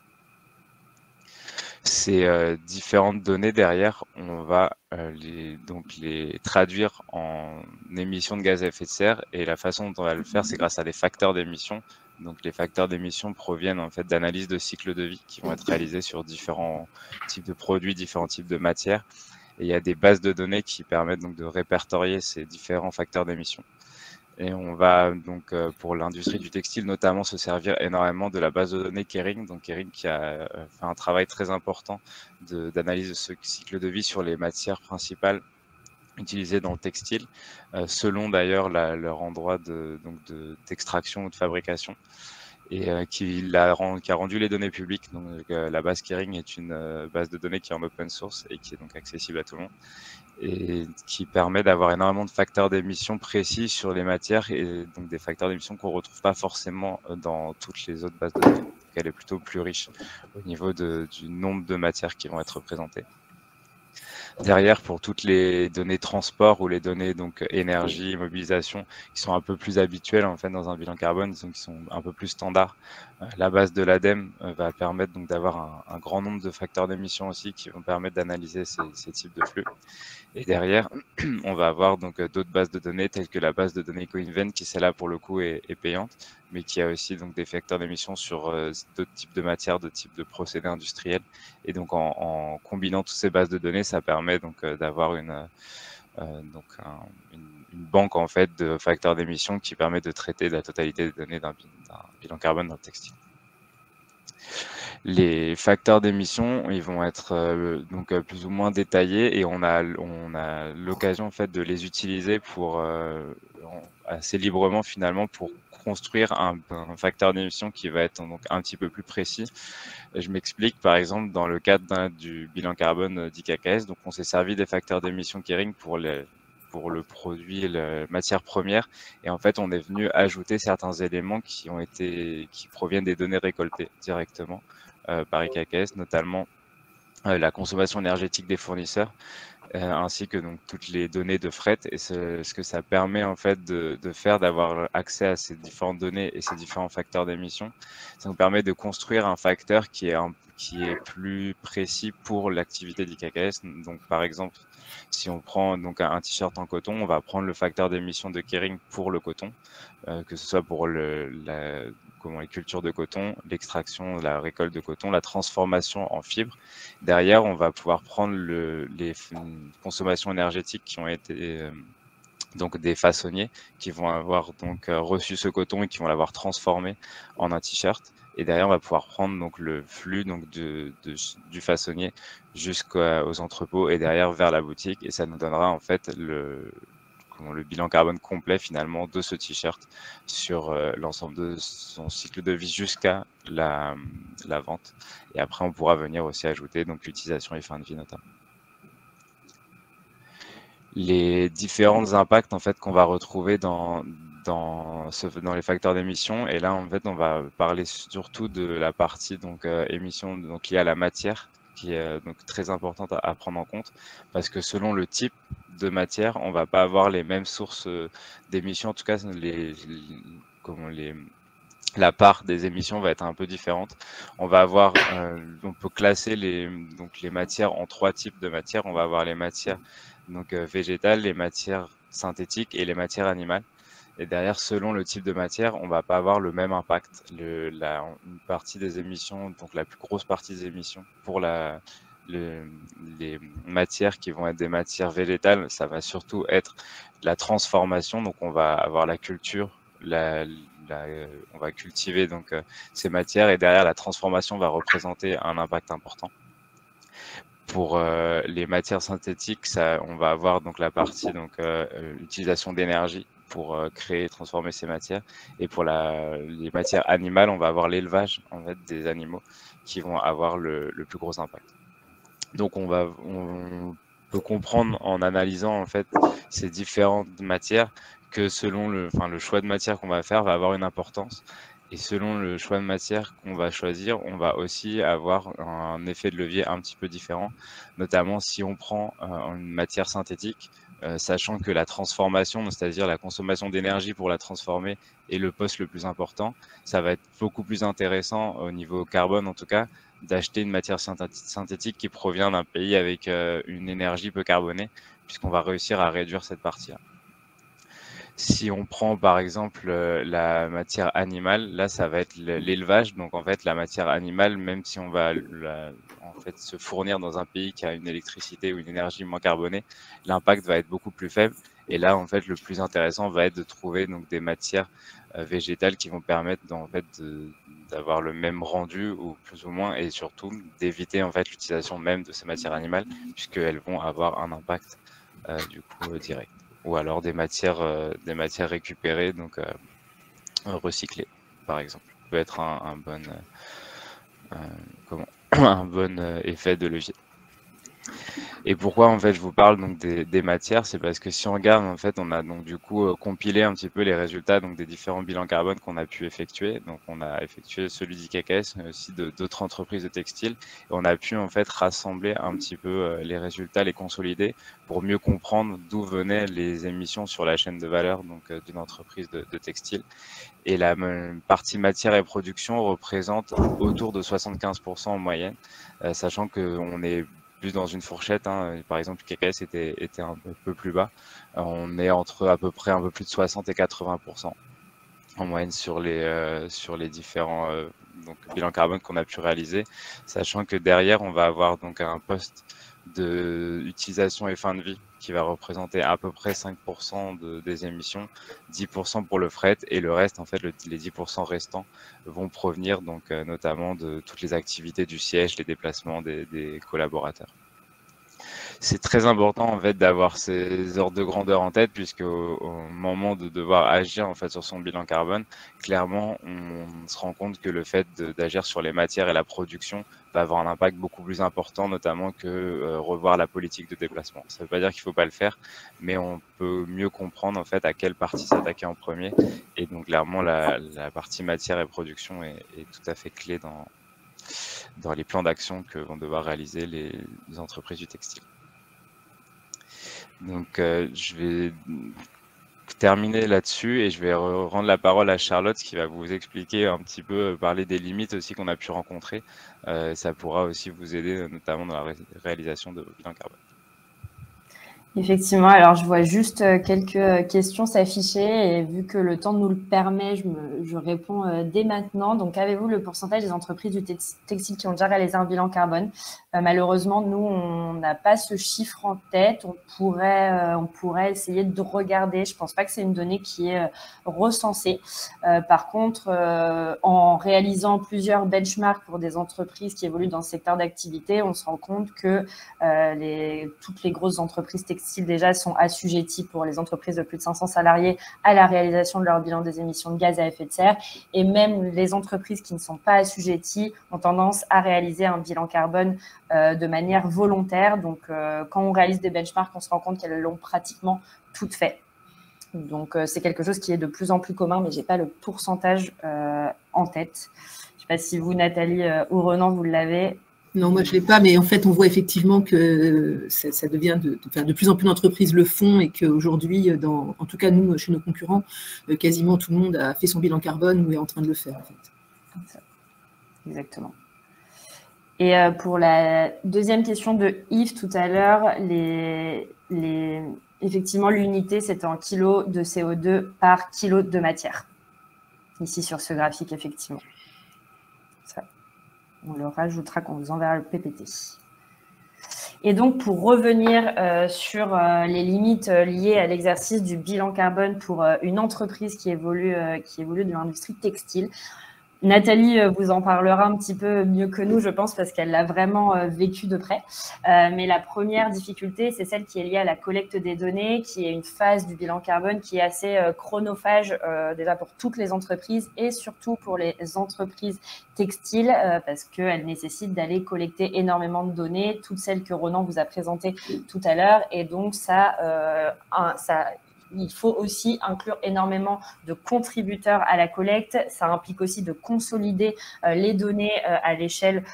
Ces différentes données derrière, on va les traduire en émissions de gaz à effet de serre, et la façon dont on va le faire, c'est grâce à des facteurs d'émission. Donc les facteurs d'émission proviennent en fait d'analyses de cycle de vie qui vont être réalisées sur différents types de produits, différents types de matières, et il y a des bases de données qui permettent donc de répertorier ces différents facteurs d'émission. Et on va donc, pour l'industrie du textile notamment, se servir énormément de la base de données Kering. Donc Kering qui a fait un travail très important d'analyse de ce cycle de vie sur les matières principales utilisées dans le textile, selon d'ailleurs leur endroit d'extraction ou de fabrication, et qui a rendu les données publiques. Donc la base Kering est une base de données qui est en open source et qui est donc accessible à tout le monde, et qui permet d'avoir énormément de facteurs d'émission précis sur les matières, et donc des facteurs d'émission qu'on ne retrouve pas forcément dans toutes les autres bases de données. Donc elle est plutôt plus riche au niveau du nombre de matières qui vont être représentées. Derrière, pour toutes les données transport ou les données donc énergie, mobilisation, qui sont un peu plus habituelles en fait dans un bilan carbone, donc qui sont un peu plus standards, la base de l'ADEME va permettre donc d'avoir un grand nombre de facteurs d'émission aussi qui vont permettre d'analyser ces types de flux. Et derrière, on va avoir donc d'autres bases de données telles que la base de données Coinvent, qui celle-là pour le coup est payante, mais qui a aussi donc des facteurs d'émission sur d'autres types de matières, d'autres types de procédés industriels. Et donc en combinant toutes ces bases de données, ça permet donc d'avoir une banque en fait de facteurs d'émission qui permet de traiter la totalité des données d'un bilan carbone dans le textile. Les facteurs d'émission, ils vont être donc plus ou moins détaillés, et on a l'occasion en fait de les utiliser pour assez librement finalement pour construire un facteur d'émission qui va être donc un petit peu plus précis. Je m'explique. Par exemple, dans le cadre du bilan carbone d'IKKS, donc on s'est servi des facteurs d'émission Kering pour le produit, la matière première, et en fait on est venu ajouter certains éléments qui proviennent des données récoltées directement par IKKS, notamment la consommation énergétique des fournisseurs, ainsi que donc toutes les données de fret. Et ce que ça permet en fait de faire, d'avoir accès à ces différentes données et ces différents facteurs d'émission, ça nous permet de construire un facteur qui est plus précis pour l'activité d'IKKS. Donc par exemple, si on prend donc un t-shirt en coton, on va prendre le facteur d'émission de Kering pour le coton, que ce soit pour les cultures de coton, l'extraction, la récolte de coton, la transformation en fibres. Derrière, on va pouvoir prendre les consommations énergétiques qui ont été donc des façonniers qui vont avoir donc reçu ce coton et qui vont l'avoir transformé en un t-shirt. Et derrière, on va pouvoir prendre donc le flux donc du façonnier jusqu'aux entrepôts et derrière vers la boutique, et ça nous donnera en fait le bilan carbone complet finalement de ce t-shirt sur l'ensemble de son cycle de vie jusqu'à la vente. Et après, on pourra venir aussi ajouter donc l'utilisation et fin de vie notamment. Les différents impacts en fait qu'on va retrouver dans les facteurs d'émission. Et là, en fait, on va parler surtout de la partie donc émission donc liée à la matière, qui est donc très importante à prendre en compte, parce que selon le type de matière, on va pas avoir les mêmes sources d'émissions. En tout cas, la part des émissions va être un peu différente. On va avoir, on peut classer les matières en 3 types de matières. On va avoir les matières donc végétales, les matières synthétiques et les matières animales. Et derrière, selon le type de matière, on va pas avoir le même impact. Une partie des émissions, donc la plus grosse partie des émissions pour les matières qui vont être des matières végétales, ça va surtout être la transformation. Donc on va avoir la culture, on va cultiver donc ces matières, et derrière la transformation va représenter un impact important. Pour les matières synthétiques, on va avoir donc la partie l'utilisation d'énergie pour créer et transformer ces matières. Et pour les matières animales, on va avoir l'élevage en fait des animaux qui vont avoir le plus gros impact. Donc on peut comprendre en analysant en fait ces différentes matières que selon le choix de matière qu'on va faire va avoir une importance. Et selon le choix de matière qu'on va choisir, on va aussi avoir un effet de levier un petit peu différent, notamment si on prend une matière synthétique, sachant que la transformation, c'est-à-dire la consommation d'énergie pour la transformer, est le poste le plus important. Ça va être beaucoup plus intéressant au niveau carbone en tout cas, d'acheter une matière synthétique qui provient d'un pays avec une énergie peu carbonée, puisqu'on va réussir à réduire cette partie-là. Si on prend par exemple la matière animale, là ça va être l'élevage. Donc en fait la matière animale, même si on va se fournir dans un pays qui a une électricité ou une énergie moins carbonée, l'impact va être beaucoup plus faible. Et là en fait le plus intéressant va être de trouver donc des matières végétales qui vont permettre d'avoir le même rendu ou plus ou moins, et surtout d'éviter en fait l'utilisation même de ces matières animales, puisqu'elles vont avoir un impact du coup direct. Ou alors des matières récupérées, donc recyclées, par exemple. Ça peut être un bon effet de levier. Et pourquoi en fait je vous parle donc des matières, c'est parce que si on regarde en fait, on a donc du coup compilé un petit peu les résultats donc des différents bilans carbone qu'on a pu effectuer. Donc on a effectué celui d'IKKS, mais aussi d'autres entreprises de textile, et on a pu en fait rassembler un petit peu les résultats, les consolider pour mieux comprendre d'où venaient les émissions sur la chaîne de valeur donc d'une entreprise de textile. Et la partie matière et production représente autour de 75% en moyenne, sachant qu'on est plus dans une fourchette, hein. Par exemple, IKKS était un peu plus bas. On est entre à peu près un peu plus de 60 et 80% en moyenne sur les différents bilans carbone qu'on a pu réaliser, sachant que derrière, on va avoir donc un poste de utilisation et fin de vie qui va représenter à peu près 5% des émissions, 10% pour le fret, et le reste, en fait, les 10% restants vont provenir donc notamment de toutes les activités du siège, les déplacements des collaborateurs. C'est très important en fait d'avoir ces ordres de grandeur en tête, puisque au moment de devoir agir en fait sur son bilan carbone, clairement on se rend compte que le fait d'agir sur les matières et la production va avoir un impact beaucoup plus important, notamment que revoir la politique de déplacement. Ça ne veut pas dire qu'il ne faut pas le faire, mais on peut mieux comprendre en fait à quelle partie s'attaquer en premier. Et donc clairement la partie matière et production est tout à fait clé dans les plans d'action que vont devoir réaliser les entreprises du textile. Donc je vais terminer là-dessus et je vais rendre la parole à Charlotte qui va vous expliquer un petit peu, parler des limites aussi qu'on a pu rencontrer. Ça pourra aussi vous aider notamment dans la réalisation de vos bilans carbone. Effectivement, alors je vois juste quelques questions s'afficher, et vu que le temps nous le permet, je réponds dès maintenant. Donc, avez-vous le pourcentage des entreprises du textile qui ont déjà réalisé un bilan carbone? Malheureusement, nous, on n'a pas ce chiffre en tête. On pourrait essayer de regarder. Je ne pense pas que c'est une donnée qui est recensée. Par contre, en réalisant plusieurs benchmarks pour des entreprises qui évoluent dans ce secteur d'activité, on se rend compte que toutes les grosses entreprises textiles déjà sont assujetties pour les entreprises de plus de 500 salariés à la réalisation de leur bilan des émissions de gaz à effet de serre. Et même les entreprises qui ne sont pas assujetties ont tendance à réaliser un bilan carbone de manière volontaire. Donc, quand on réalise des benchmarks, on se rend compte qu'elles l'ont pratiquement toutes fait. Donc, c'est quelque chose qui est de plus en plus commun, mais je n'ai pas le pourcentage en tête. Je ne sais pas si vous, Nathalie ou Renan, vous l'avez. Non, moi, je ne l'ai pas, mais en fait, on voit effectivement que ça devient de plus en plus d'entreprises le font et qu'aujourd'hui, en tout cas, nous, chez nos concurrents, quasiment tout le monde a fait son bilan carbone ou est en train de le faire, en fait. Exactement. Et pour la deuxième question de Yves tout à l'heure, effectivement, l'unité, c'était en kilos de CO2 par kilo de matière. Ici, sur ce graphique, effectivement. Ça, on le rajoutera quand on vous enverra le PPT. Et donc, pour revenir sur les limites liées à l'exercice du bilan carbone pour une entreprise qui évolue dans l'industrie textile, Nathalie vous en parlera un petit peu mieux que nous, je pense, parce qu'elle l'a vraiment vécu de près. Mais la première difficulté, c'est celle qui est liée à la collecte des données, qui est une phase du bilan carbone qui est assez chronophage déjà pour toutes les entreprises et surtout pour les entreprises textiles, parce qu'elle nécessite d'aller collecter énormément de données, toutes celles que Ronan vous a présentées tout à l'heure. Et donc, il faut aussi inclure énormément de contributeurs à la collecte. Ça implique aussi de consolider les données à l'échelle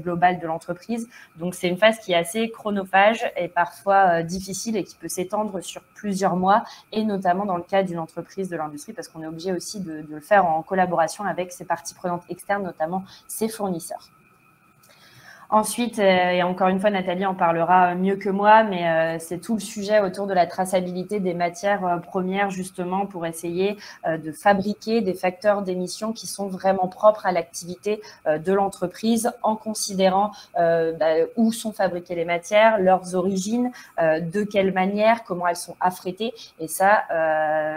globale de l'entreprise. Donc, c'est une phase qui est assez chronophage et parfois difficile et qui peut s'étendre sur plusieurs mois, et notamment dans le cas d'une entreprise de l'industrie, parce qu'on est obligé aussi de le faire en collaboration avec ses parties prenantes externes, notamment ses fournisseurs. Ensuite, et encore une fois, Nathalie en parlera mieux que moi, mais c'est tout le sujet autour de la traçabilité des matières premières, justement, pour essayer de fabriquer des facteurs d'émission qui sont vraiment propres à l'activité de l'entreprise, en considérant où sont fabriquées les matières, leurs origines, de quelle manière, comment elles sont affrétées. Et ça,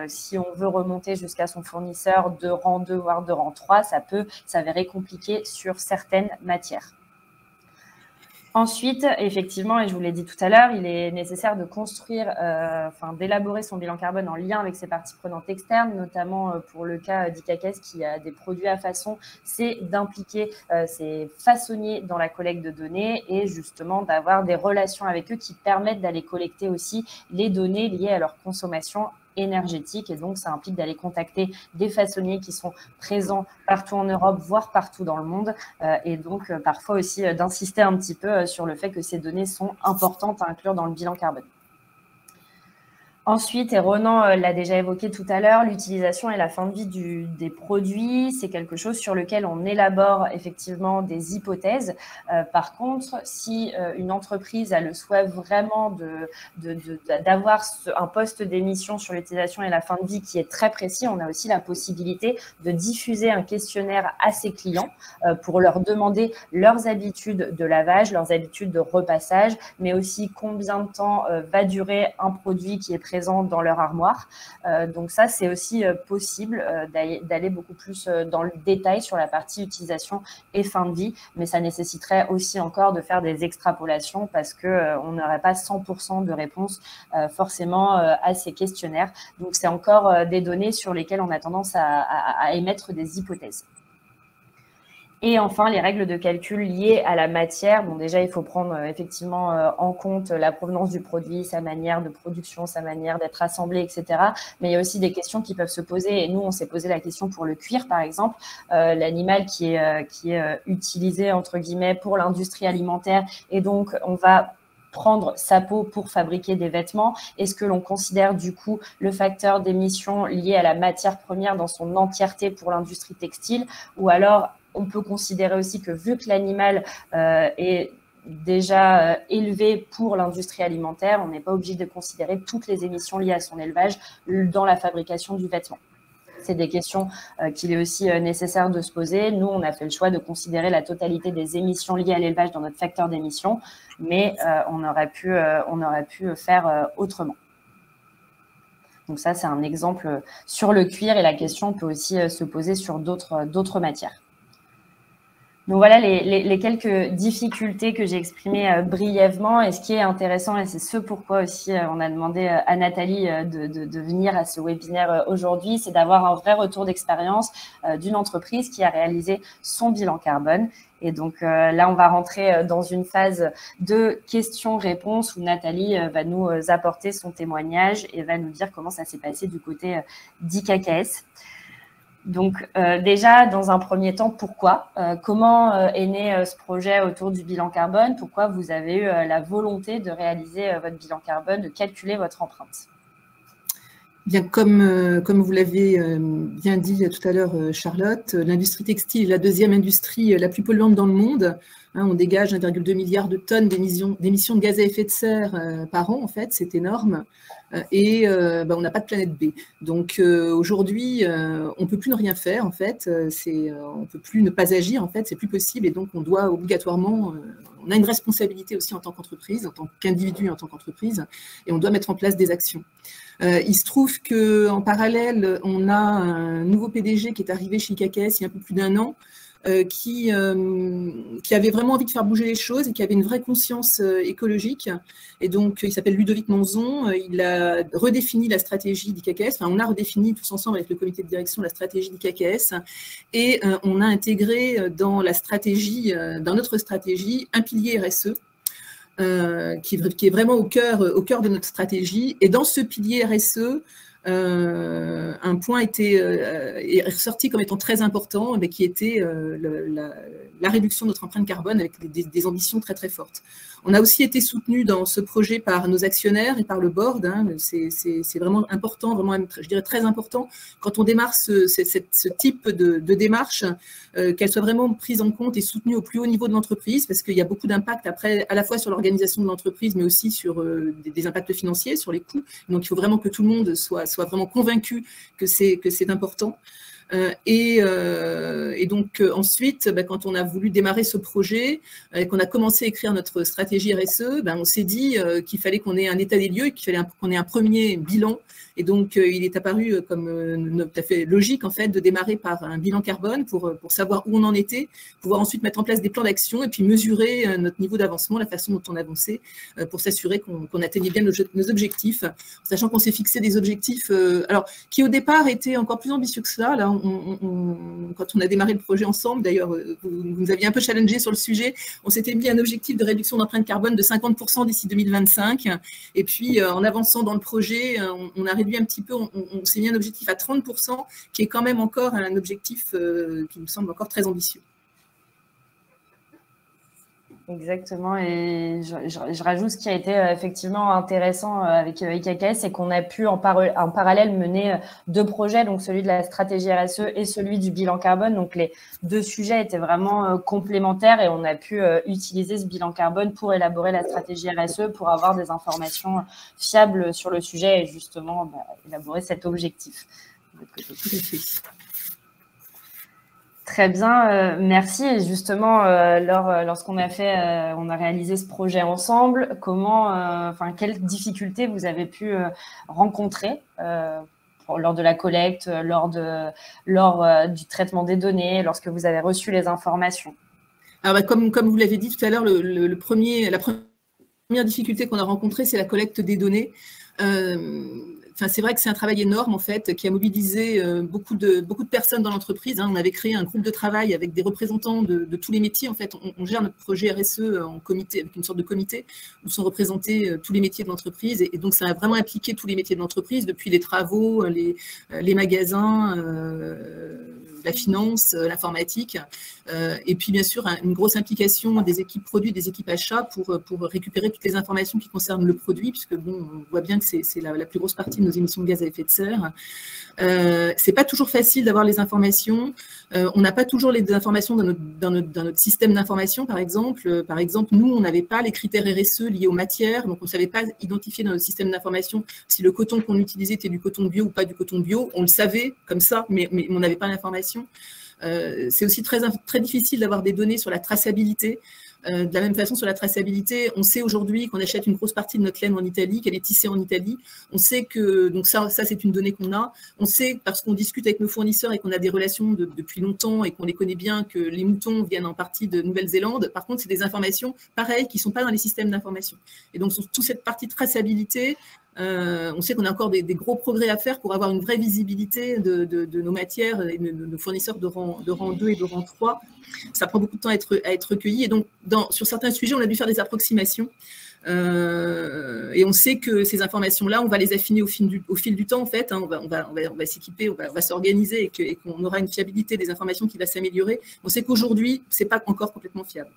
si on veut remonter jusqu'à son fournisseur de rang 2, voire de rang 3, ça peut s'avérer compliqué sur certaines matières. Ensuite, effectivement, et je vous l'ai dit tout à l'heure, il est nécessaire de construire, d'élaborer son bilan carbone en lien avec ses parties prenantes externes, notamment pour le cas d'IKKS qui a des produits à façon, c'est d'impliquer ces façonniers dans la collecte de données et justement d'avoir des relations avec eux qui permettent d'aller collecter aussi les données liées à leur consommation énergétique. Et donc, ça implique d'aller contacter des façonniers qui sont présents partout en Europe, voire partout dans le monde. Et donc, parfois aussi d'insister un petit peu sur le fait que ces données sont importantes à inclure dans le bilan carbone. Ensuite, et Ronan l'a déjà évoqué tout à l'heure, l'utilisation et la fin de vie des produits, c'est quelque chose sur lequel on élabore effectivement des hypothèses. Par contre, si une entreprise a le souhait vraiment d'avoir un poste d'émission sur l'utilisation et la fin de vie qui est très précis, on a aussi la possibilité de diffuser un questionnaire à ses clients pour leur demander leurs habitudes de lavage, leurs habitudes de repassage, mais aussi combien de temps va durer un produit qui est présent dans leur armoire. Donc ça, c'est aussi possible d'aller beaucoup plus dans le détail sur la partie utilisation et fin de vie, mais ça nécessiterait aussi encore de faire des extrapolations parce qu'on n'aurait pas 100% de réponse forcément à ces questionnaires. Donc c'est encore des données sur lesquelles on a tendance à émettre des hypothèses. Et enfin, les règles de calcul liées à la matière. Bon, déjà, il faut prendre effectivement en compte la provenance du produit, sa manière de production, sa manière d'être assemblé, etc. Mais il y a aussi des questions qui peuvent se poser. Et nous, on s'est posé la question pour le cuir, par exemple. L'animal qui est utilisé, entre guillemets, pour l'industrie alimentaire. Et donc, on va prendre sa peau pour fabriquer des vêtements. Est-ce que l'on considère du coup le facteur d'émission lié à la matière première dans son entièreté pour l'industrie textile, ou alors on peut considérer aussi que vu que l'animal est déjà élevé pour l'industrie alimentaire, on n'est pas obligé de considérer toutes les émissions liées à son élevage dans la fabrication du vêtement. c'est des questions qu'il est aussi nécessaire de se poser. Nous, on a fait le choix de considérer la totalité des émissions liées à l'élevage dans notre facteur d'émission, mais on aurait pu faire autrement. Donc ça, c'est un exemple sur le cuir et la question peut aussi se poser sur d'autres matières. Donc voilà les quelques difficultés que j'ai exprimées brièvement. Et ce qui est intéressant, et c'est ce pourquoi aussi on a demandé à Nathalie de venir à ce webinaire aujourd'hui, c'est d'avoir un vrai retour d'expérience d'une entreprise qui a réalisé son bilan carbone. Et donc là, on va rentrer dans une phase de questions-réponses où Nathalie va nous apporter son témoignage et va nous dire comment ça s'est passé du côté d'IKKS. Donc déjà, dans un premier temps, pourquoi comment est né ce projet autour du bilan carbone? Pourquoi vous avez eu la volonté de réaliser votre bilan carbone, de calculer votre empreinte? Bien, comme vous l'avez bien dit tout à l'heure, Charlotte, l'industrie textile est la deuxième industrie la plus polluante dans le monde. Hein, on dégage 1,2 milliard de tonnes d'émissions de gaz à effet de serre par an, en fait, c'est énorme. Et on n'a pas de planète B. Donc aujourd'hui, on ne peut plus ne rien faire, en fait. On ne peut plus ne pas agir, en fait, c'est plus possible. Et donc on doit obligatoirement, on a une responsabilité aussi en tant qu'entreprise, en tant qu'individu, en tant qu'entreprise, et on doit mettre en place des actions. Il se trouve qu'en parallèle, on a un nouveau PDG qui est arrivé chez IKKS il y a un peu plus d'1 an, qui avait vraiment envie de faire bouger les choses et qui avait une vraie conscience écologique. Et donc, il s'appelle Ludovic Monzon. Il a redéfini la stratégie d'IKKS. Enfin, on a redéfini tous ensemble avec le comité de direction la stratégie d'IKKS. Et on a intégré dans la stratégie, dans notre stratégie, un pilier RSE. Qui est vraiment au cœur de notre stratégie. Et dans ce pilier RSE, un point est ressorti comme étant très important, mais qui était la réduction de notre empreinte carbone avec des ambitions très très fortes. On a aussi été soutenu dans ce projet par nos actionnaires et par le board. Hein. C'est vraiment important, vraiment, je dirais très important, quand on démarre ce type de démarche, qu'elle soit vraiment prise en compte et soutenue au plus haut niveau de l'entreprise, parce qu'il y a beaucoup d'impact après, à la fois sur l'organisation de l'entreprise, mais aussi sur des impacts financiers, sur les coûts. Donc, il faut vraiment que tout le monde soit vraiment convaincu que c'est important. Et donc ensuite, quand on a voulu démarrer ce projet et qu'on a commencé à écrire notre stratégie RSE, on s'est dit qu'il fallait qu'on ait un état des lieux, qu'il fallait qu'on ait un premier bilan. Et donc, il est apparu comme tout à fait logique, en fait, de démarrer par un bilan carbone pour savoir où on en était, pouvoir ensuite mettre en place des plans d'action et puis mesurer notre niveau d'avancement, la façon dont on avançait, pour s'assurer qu'on atteignait bien nos objectifs, sachant qu'on s'est fixé des objectifs alors, qui au départ étaient encore plus ambitieux que cela. Là, quand on a démarré le projet ensemble, d'ailleurs, vous nous aviez un peu challengé sur le sujet, on s'était mis un objectif de réduction d'empreinte carbone de 50% d'ici 2025. Et puis, en avançant dans le projet, on a réduit un petit peu, on s'est mis un objectif à 30%, qui est quand même encore un objectif qui me semble encore très ambitieux. Exactement, et je rajoute ce qui a été effectivement intéressant avec IKKS, c'est qu'on a pu en parallèle mener 2 projets, donc celui de la stratégie RSE et celui du bilan carbone. Donc les 2 sujets étaient vraiment complémentaires et on a pu utiliser ce bilan carbone pour élaborer la stratégie RSE, pour avoir des informations fiables sur le sujet et justement élaborer cet objectif. Très bien, merci. Et justement, lorsqu'on on a réalisé ce projet ensemble, quelles difficultés vous avez pu rencontrer lors de la collecte, lors du traitement des données, lorsque vous avez reçu les informations? Alors, comme vous l'avez dit tout à l'heure, la première difficulté qu'on a rencontrée, c'est la collecte des données. C'est vrai que c'est un travail énorme, en fait, qui a mobilisé beaucoup de personnes dans l'entreprise. Hein. On avait créé un groupe de travail avec des représentants de tous les métiers. En fait, on gère notre projet RSE en comité, avec une sorte de comité où sont représentés tous les métiers de l'entreprise. Et donc, ça a vraiment impliqué tous les métiers de l'entreprise, depuis les travaux, les magasins, la finance, l'informatique, et puis bien sûr une grosse implication des équipes produits, des équipes achats pour récupérer toutes les informations qui concernent le produit, puisque bon, on voit bien que c'est la plus grosse partie de nos émissions de gaz à effet de serre. C'est pas toujours facile d'avoir les informations. On n'a pas toujours les informations dans notre système d'information, par exemple. Par exemple, nous, on n'avait pas les critères RSE liés aux matières, donc on ne savait pas identifier dans notre système d'information si le coton qu'on utilisait était du coton bio ou pas du coton bio. On le savait comme ça, mais on n'avait pas l'information. C'est aussi très difficile d'avoir des données sur la traçabilité. De la même façon, sur la traçabilité, on sait aujourd'hui qu'on achète une grosse partie de notre laine en Italie, qu'elle est tissée en Italie. On sait que, donc ça c'est une donnée qu'on a. On sait, parce qu'on discute avec nos fournisseurs et qu'on a des relations depuis longtemps et qu'on les connaît bien, que les moutons viennent en partie de Nouvelle-Zélande. Par contre, c'est des informations pareilles qui ne sont pas dans les systèmes d'information. Et donc, sur toute cette partie de traçabilité, on sait qu'on a encore des gros progrès à faire pour avoir une vraie visibilité de nos matières et de nos fournisseurs de rang 2 et de rang 3. Ça prend beaucoup de temps à être recueilli. Et donc, sur certains sujets, on a dû faire des approximations. Et on sait que ces informations-là, on va les affiner au fil du temps, en fait. Hein. On va s'équiper, on va s'organiser et qu'on aura une fiabilité des informations qui va s'améliorer. On sait qu'aujourd'hui, ce n'est pas encore complètement fiable.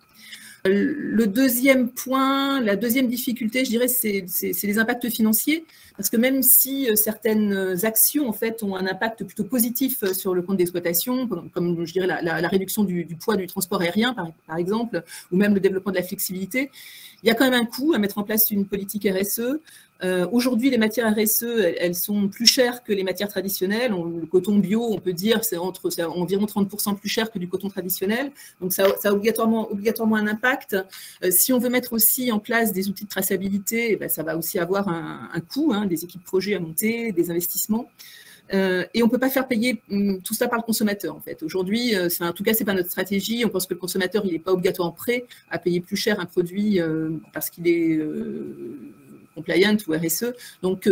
Le deuxième point, la deuxième difficulté, je dirais, c'est les impacts financiers. Parce que même si certaines actions, en fait, ont un impact plutôt positif sur le compte d'exploitation, comme je dirais la réduction du poids du transport aérien, par exemple, ou même le développement de la flexibilité, il y a quand même un coût à mettre en place une politique RSE. Aujourd'hui, les matières RSE, elles sont plus chères que les matières traditionnelles. Le coton bio, on peut dire, c'est environ 30% plus cher que du coton traditionnel. Donc, ça a obligatoirement un impact. Si on veut mettre aussi en place des outils de traçabilité, ben, ça va aussi avoir un coût, hein, des équipes projets à monter, des investissements. Et on ne peut pas faire payer tout ça par le consommateur, en fait. Aujourd'hui, en tout cas, ce n'est pas notre stratégie. On pense que le consommateur, il n'est pas obligatoirement prêt à payer plus cher un produit parce qu'il est compliant ou RSE. Donc,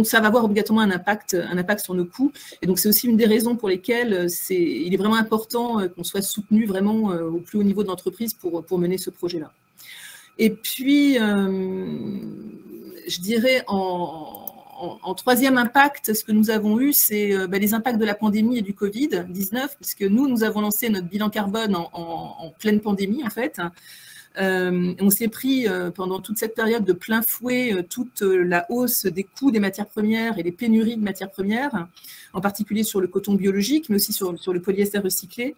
ça va avoir obligatoirement un impact sur nos coûts. Et donc, c'est aussi une des raisons pour lesquelles il est vraiment important qu'on soit soutenu vraiment au plus haut niveau de l'entreprise pour mener ce projet-là. Et puis, je dirais en troisième impact, ce que nous avons eu, c'est les impacts de la pandémie et du Covid-19, puisque nous avons lancé notre bilan carbone en pleine pandémie, en fait. On s'est pris pendant toute cette période de plein fouet toute la hausse des coûts des matières premières et les pénuries de matières premières, en particulier sur le coton biologique, mais aussi sur le polyester recyclé.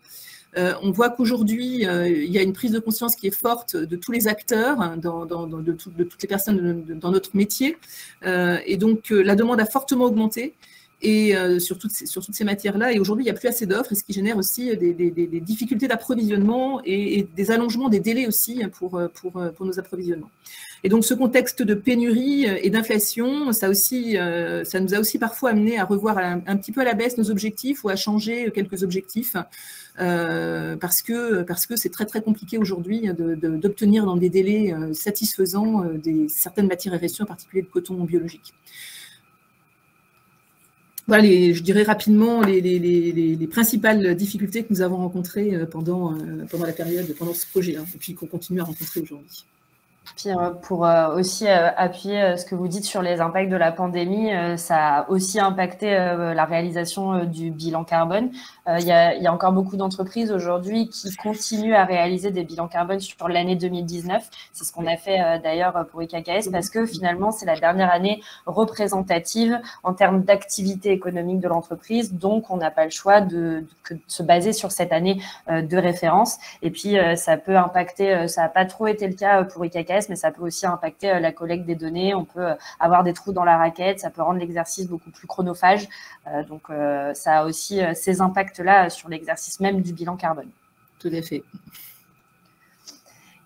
On voit qu'aujourd'hui, il y a une prise de conscience qui est forte de tous les acteurs, de toutes les personnes dans notre métier. Et donc, la demande a fortement augmenté. Et sur toutes ces matières-là. Et aujourd'hui, il n'y a plus assez d'offres, et ce qui génère aussi des difficultés d'approvisionnement et des allongements des délais aussi pour nos approvisionnements. Et donc, ce contexte de pénurie et d'inflation, ça nous a aussi parfois amené à revoir un petit peu à la baisse nos objectifs ou à changer quelques objectifs parce que c'est très, très compliqué aujourd'hui d'obtenir dans des délais satisfaisants certaines matières RSE, en particulier le coton biologique. Voilà, je dirais rapidement les principales difficultés que nous avons rencontrées pendant la période, pendant ce projet, hein, et puis qu'on continue à rencontrer aujourd'hui. Puis pour aussi appuyer ce que vous dites sur les impacts de la pandémie, ça a aussi impacté la réalisation du bilan carbone. Il y a encore beaucoup d'entreprises aujourd'hui qui continuent à réaliser des bilans carbone sur l'année 2019. C'est ce qu'on a fait d'ailleurs pour IKKS parce que finalement, c'est la dernière année représentative en termes d'activité économique de l'entreprise. Donc, on n'a pas le choix de se baser sur cette année de référence. Et puis, ça peut impacter, ça n'a pas trop été le cas pour IKKS, mais ça peut aussi impacter la collecte des données. On peut avoir des trous dans la raquette, ça peut rendre l'exercice beaucoup plus chronophage. Donc, ça a aussi ces impacts-là sur l'exercice même du bilan carbone. Tout à fait.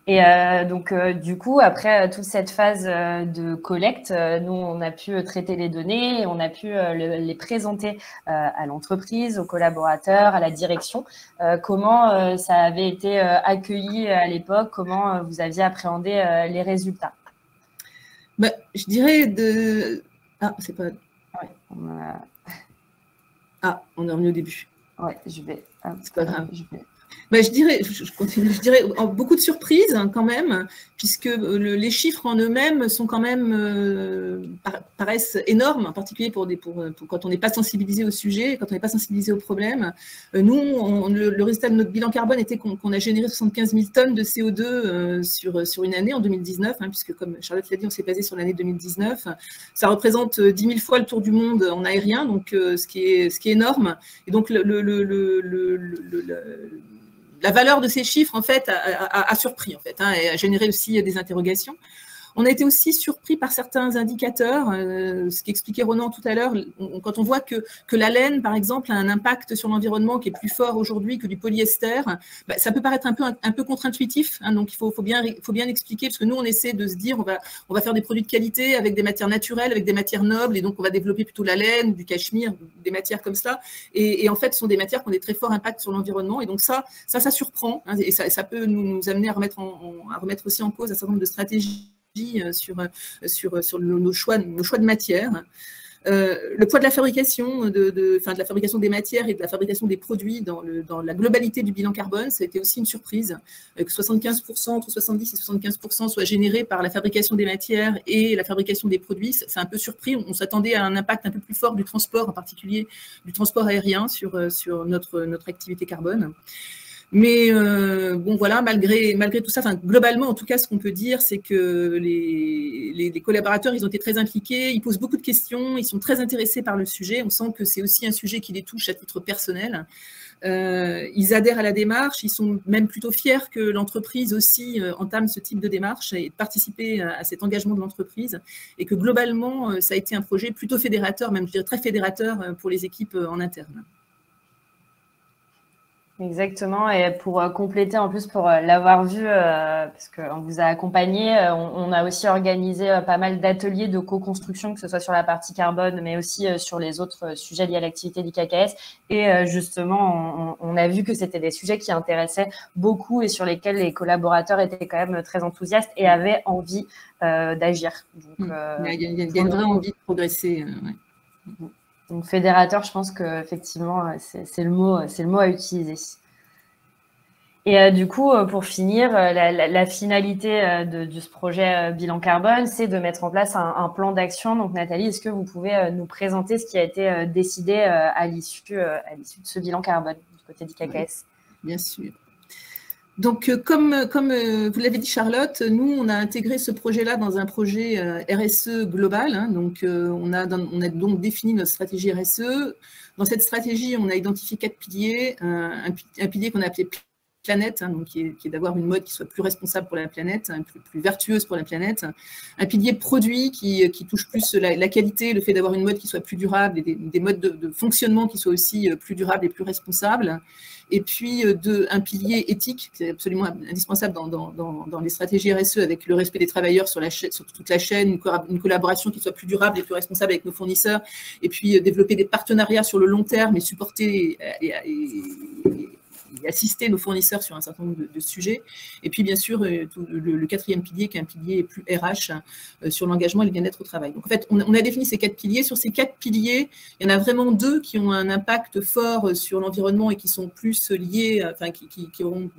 Et donc, du coup, après toute cette phase de collecte, nous, on a pu traiter les données et on a pu les présenter à l'entreprise, aux collaborateurs, à la direction. Comment ça avait été accueilli à l'époque? Comment vous aviez appréhendé les résultats? Je dirais Ah, c'est pas... Ouais, Ah, on est revenu au début. Ouais, je vais... C'est pas grave. Je dirais beaucoup de surprises quand même, puisque les chiffres en eux-mêmes sont quand même paraissent énormes, en particulier pour quand on n'est pas sensibilisé au sujet, quand on n'est pas sensibilisé au problème. Nous, le résultat de notre bilan carbone était qu'on a généré 75 000 tonnes de CO2 sur une année en 2019, puisque comme Charlotte l'a dit, on s'est basé sur l'année 2019. Ça représente 10 000 fois le tour du monde en aérien, donc ce qui est énorme. Et donc la valeur de ces chiffres, en fait, a surpris, en fait, et a généré aussi des interrogations. On a été aussi surpris par certains indicateurs, ce qu'expliquait Ronan tout à l'heure, quand on voit que la laine, par exemple, a un impact sur l'environnement qui est plus fort aujourd'hui que du polyester, ça peut paraître un peu contre-intuitif, donc il faut bien expliquer, parce que nous, on essaie de se dire, on va faire des produits de qualité avec des matières naturelles, avec des matières nobles, et donc on va développer plutôt la laine, du cachemire, des matières comme ça, et en fait, ce sont des matières qui ont des très forts impacts sur l'environnement, et donc ça surprend, et ça peut nous amener à remettre aussi en cause un certain nombre de stratégies sur nos choix de matière. Le poids de la fabrication, de la fabrication des matières et de la fabrication des produits dans la globalité du bilan carbone, ça a été aussi une surprise, que 75%, entre 70 et 75% soit généré par la fabrication des matières et la fabrication des produits. C'est un peu surpris, on s'attendait à un impact un peu plus fort du transport, en particulier du transport aérien sur notre activité carbone. Mais bon, voilà, malgré tout ça, globalement, en tout cas, ce qu'on peut dire, c'est que les collaborateurs, ils ont été très impliqués, ils posent beaucoup de questions, ils sont très intéressés par le sujet. On sent que c'est aussi un sujet qui les touche à titre personnel. Ils adhèrent à la démarche, ils sont même plutôt fiers que l'entreprise aussi entame ce type de démarche et de participer à cet engagement de l'entreprise. Et que globalement, ça a été un projet plutôt fédérateur, même je dirais très fédérateur pour les équipes en interne. Exactement, et pour compléter en plus, pour l'avoir vu, parce qu'on vous a accompagné, on a aussi organisé pas mal d'ateliers de co-construction, que ce soit sur la partie carbone, mais aussi sur les autres sujets liés à l'activité d'IKKS. Et justement, on a vu que c'était des sujets qui intéressaient beaucoup et sur lesquels les collaborateurs étaient quand même très enthousiastes et avaient envie d'agir. Il y a une vraie envie de progresser. Ouais. Donc, fédérateur, je pense qu'effectivement, c'est le mot à utiliser. Et du coup, pour finir, la finalité de ce projet bilan carbone, c'est de mettre en place un plan d'action. Donc, Nathalie, est-ce que vous pouvez nous présenter ce qui a été décidé à l'issue de ce bilan carbone du côté d'IKKS? Oui, bien sûr. Donc, comme vous l'avez dit, Charlotte, nous, on a intégré ce projet-là dans un projet RSE global. Donc, on a donc défini notre stratégie RSE. Dans cette stratégie, on a identifié 4 piliers. Un pilier qu'on a appelé planète, donc qui est d'avoir une mode qui soit plus responsable pour la planète, plus vertueuse pour la planète. Un pilier produit qui touche plus la qualité, le fait d'avoir une mode qui soit plus durable et des modes de fonctionnement qui soient aussi plus durables et plus responsables. Et puis un pilier éthique, qui est absolument indispensable dans les stratégies RSE, avec le respect des travailleurs sur toute la chaîne, une collaboration qui soit plus durable et plus responsable avec nos fournisseurs, et puis développer des partenariats sur le long terme et supporter et assister nos fournisseurs sur un certain nombre de sujets. Et puis, bien sûr, le 4e pilier, qui est un pilier plus RH, sur l'engagement et le bien-être au travail. Donc, en fait, on a défini ces 4 piliers. Sur ces 4 piliers, il y en a vraiment 2 qui ont un impact fort sur l'environnement et qui sont plus liés, qui auront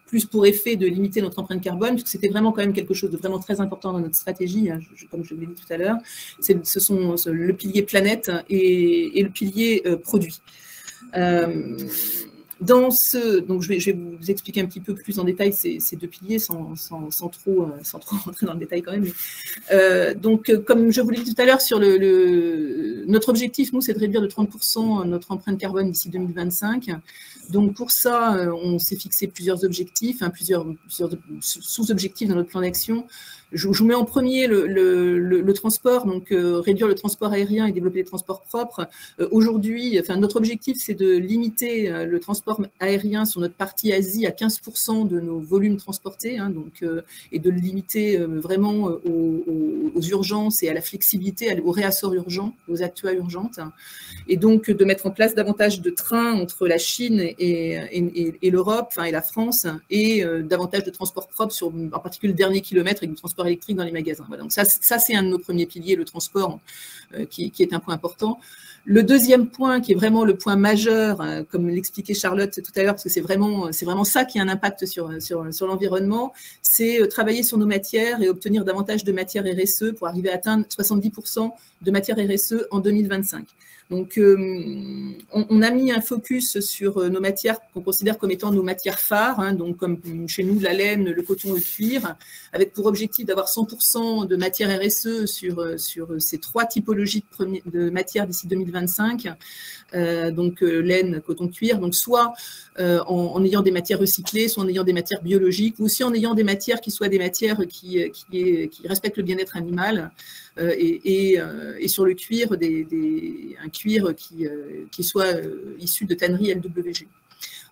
plus pour effet de limiter notre empreinte carbone, puisque c'était vraiment quand même quelque chose de vraiment très important dans notre stratégie, comme je l'ai dit tout à l'heure. Ce sont le pilier planète et le pilier produit. Donc je vais vous expliquer un petit peu plus en détail ces 2 piliers sans trop rentrer dans le détail quand même. Donc, comme je vous l'ai dit tout à l'heure, sur notre objectif, nous, c'est de réduire de 30% notre empreinte carbone d'ici 2025. Donc, pour ça, on s'est fixé plusieurs objectifs, plusieurs sous-objectifs dans notre plan d'action. Je vous mets en premier le transport, donc réduire le transport aérien et développer les transports propres. Aujourd'hui, notre objectif, c'est de limiter le transport aérien sur notre partie Asie à 15% de nos volumes transportés, et de le limiter vraiment aux urgences et à la flexibilité, aux réassorts urgents, aux actes urgentes, et donc de mettre en place davantage de trains entre la Chine et l'Europe, et la France, et davantage de transports propres sur, en particulier, le dernier kilomètre, avec du transport électrique dans les magasins. Voilà. Donc ça c'est un de nos premiers piliers, le transport, qui est un point important. Le deuxième point, qui est vraiment le point majeur, comme l'expliquait Charlotte, Charlotte tout à l'heure, parce que c'est vraiment ça qui a un impact sur l'environnement, c'est travailler sur nos matières et obtenir davantage de matières RSE pour arriver à atteindre 70% de matières RSE en 2025. Donc, on a mis un focus sur nos matières qu'on considère comme étant nos matières phares, hein, donc comme chez nous la laine, le coton, le cuir, avec pour objectif d'avoir 100% de matières RSE sur ces 3 typologies de matières d'ici 2025, donc laine, coton, cuir, donc soit en ayant des matières recyclées, soit en ayant des matières biologiques, ou aussi en ayant des matières qui soient des matières qui respectent le bien-être animal, et sur le cuir, un cuir qui soit issu de tannerie LWG.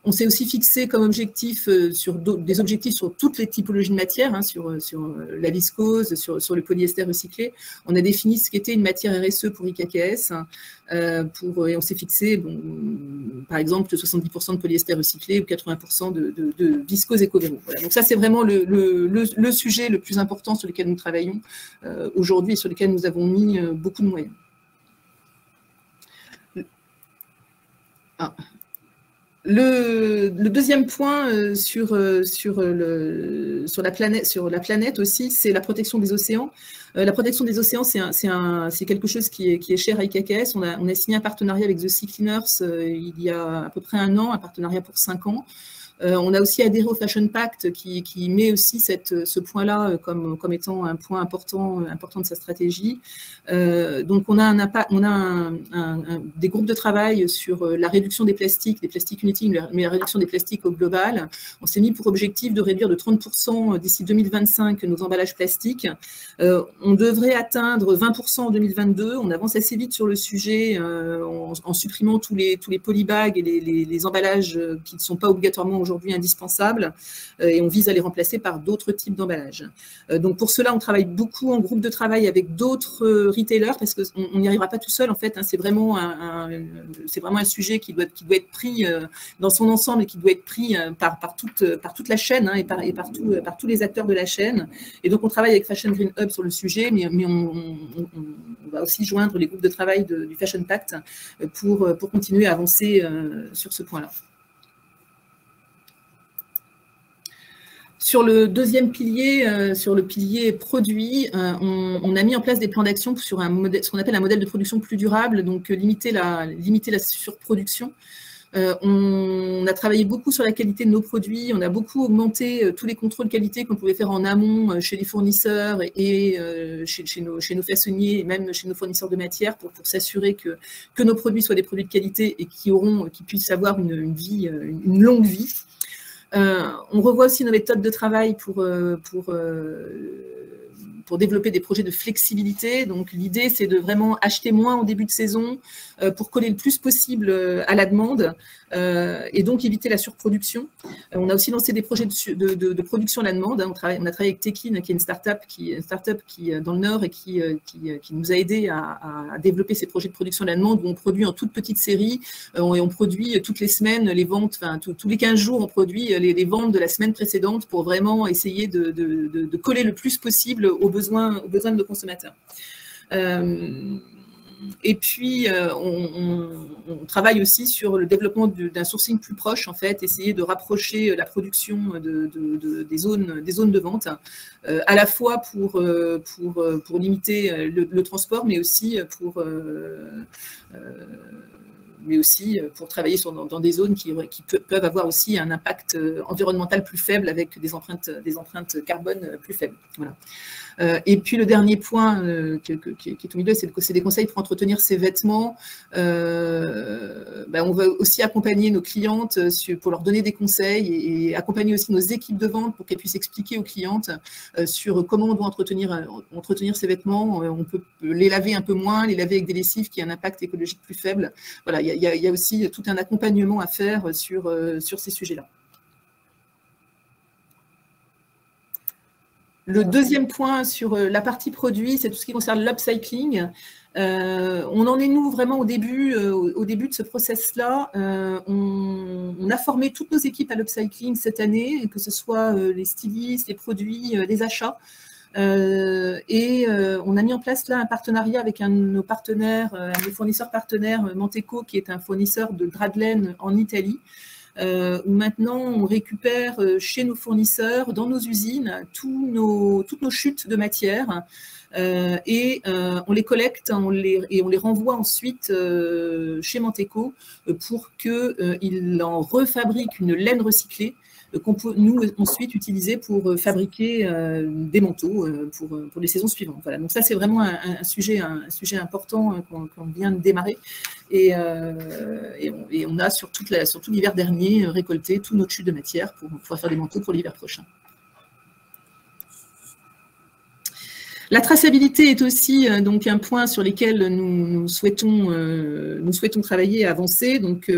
On s'est aussi fixé comme objectif des objectifs sur toutes les typologies de matières, hein, sur la viscose, sur le polyester recyclé. On a défini ce qu'était une matière RSE pour IKKS, et on s'est fixé, par exemple, 70% de polyester recyclé ou 80% de viscose éco-véro. Voilà. Donc ça, c'est vraiment le sujet le plus important sur lequel nous travaillons aujourd'hui et sur lequel nous avons mis beaucoup de moyens. Le deuxième point sur la planète aussi, c'est la protection des océans. La protection des océans, c'est quelque chose qui est cher à IKKS. On a signé un partenariat avec The Sea Cleaners il y a à peu près 1 an, un partenariat pour 5 ans. On a aussi adhéré au Fashion Pact qui met aussi ce point-là comme étant un point important de sa stratégie. Donc on a des groupes de travail sur la réduction des plastiques inutiles, mais la réduction des plastiques au global. On s'est mis pour objectif de réduire de 30% d'ici 2025 nos emballages plastiques. On devrait atteindre 20% en 2022. On avance assez vite sur le sujet en supprimant tous les polybags et les emballages qui ne sont pas obligatoirement aujourd'hui indispensables, et on vise à les remplacer par d'autres types d'emballages. Donc pour cela, on travaille beaucoup en groupe de travail avec d'autres retailers, parce qu'on n'y arrivera pas tout seul en fait, hein. C'est vraiment un sujet qui doit être pris dans son ensemble et qui doit être pris par toute la chaîne, hein, et par tous les acteurs de la chaîne. Et donc on travaille avec Fashion Green Hub sur le sujet, mais on va aussi joindre les groupes de travail du Fashion Pact pour continuer à avancer sur ce point-là. Sur le deuxième pilier, sur le pilier produit, on a mis en place des plans d'action sur ce qu'on appelle un modèle de production plus durable, donc limiter la surproduction. On a travaillé beaucoup sur la qualité de nos produits, on a beaucoup augmenté tous les contrôles qualité qu'on pouvait faire en amont chez les fournisseurs et chez nos façonniers et même chez nos fournisseurs de matières pour s'assurer que nos produits soient des produits de qualité et qui puissent avoir une longue vie. On revoit aussi nos méthodes de travail pour développer des projets de flexibilité. Donc l'idée, c'est de vraiment acheter moins en début de saison pour coller le plus possible à la demande et donc éviter la surproduction. On a aussi lancé des projets de production à la demande. On a travaillé avec Tekin, qui est une start-up qui dans le Nord et qui nous a aidé à développer ces projets de production à la demande où on produit en toute petite série et on produit toutes les semaines les ventes, enfin tous les 15 jours, on produit les ventes de la semaine précédente pour vraiment essayer de coller le plus possible aux besoins de nos consommateurs. Et puis, on travaille aussi sur le développement d'un sourcing plus proche, en fait, essayer de rapprocher la production des zones de vente, à la fois pour limiter le transport, mais aussi pour travailler dans des zones qui peuvent avoir aussi un impact environnemental plus faible avec des empreintes carbone plus faibles. Voilà. Et puis le dernier point qui est au milieu, c'est des conseils pour entretenir ses vêtements. On va aussi accompagner nos clientes pour leur donner des conseils et accompagner aussi nos équipes de vente pour qu'elles puissent expliquer aux clientes sur comment on doit entretenir ses vêtements. On peut les laver un peu moins, les laver avec des lessives qui ont un impact écologique plus faible. Voilà, il y a aussi tout un accompagnement à faire sur ces sujets-là. Le deuxième point sur la partie produit, c'est tout ce qui concerne l'upcycling. On en est nous vraiment au début de ce process-là. On a formé toutes nos équipes à l'upcycling cette année, que ce soit les stylistes, les produits, les achats. Et on a mis en place là un partenariat avec un de nos partenaires, un des fournisseurs partenaires, Manteco, qui est un fournisseur de drap de laine en Italie. où maintenant on récupère chez nos fournisseurs, dans nos usines, toutes nos chutes de matière. Et on les collecte et on les renvoie ensuite chez Manteco pour qu'ils en refabriquent une laine recyclée qu'on peut, nous, ensuite utiliser pour fabriquer des manteaux pour les saisons suivantes. Voilà. Donc ça, c'est vraiment un sujet important qu'on vient de démarrer. Et on a, sur tout l'hiver dernier, récolté toute notre chute de matière pour pouvoir faire des manteaux pour l'hiver prochain. La traçabilité est aussi donc un point sur lequel nous souhaitons travailler et avancer. Donc,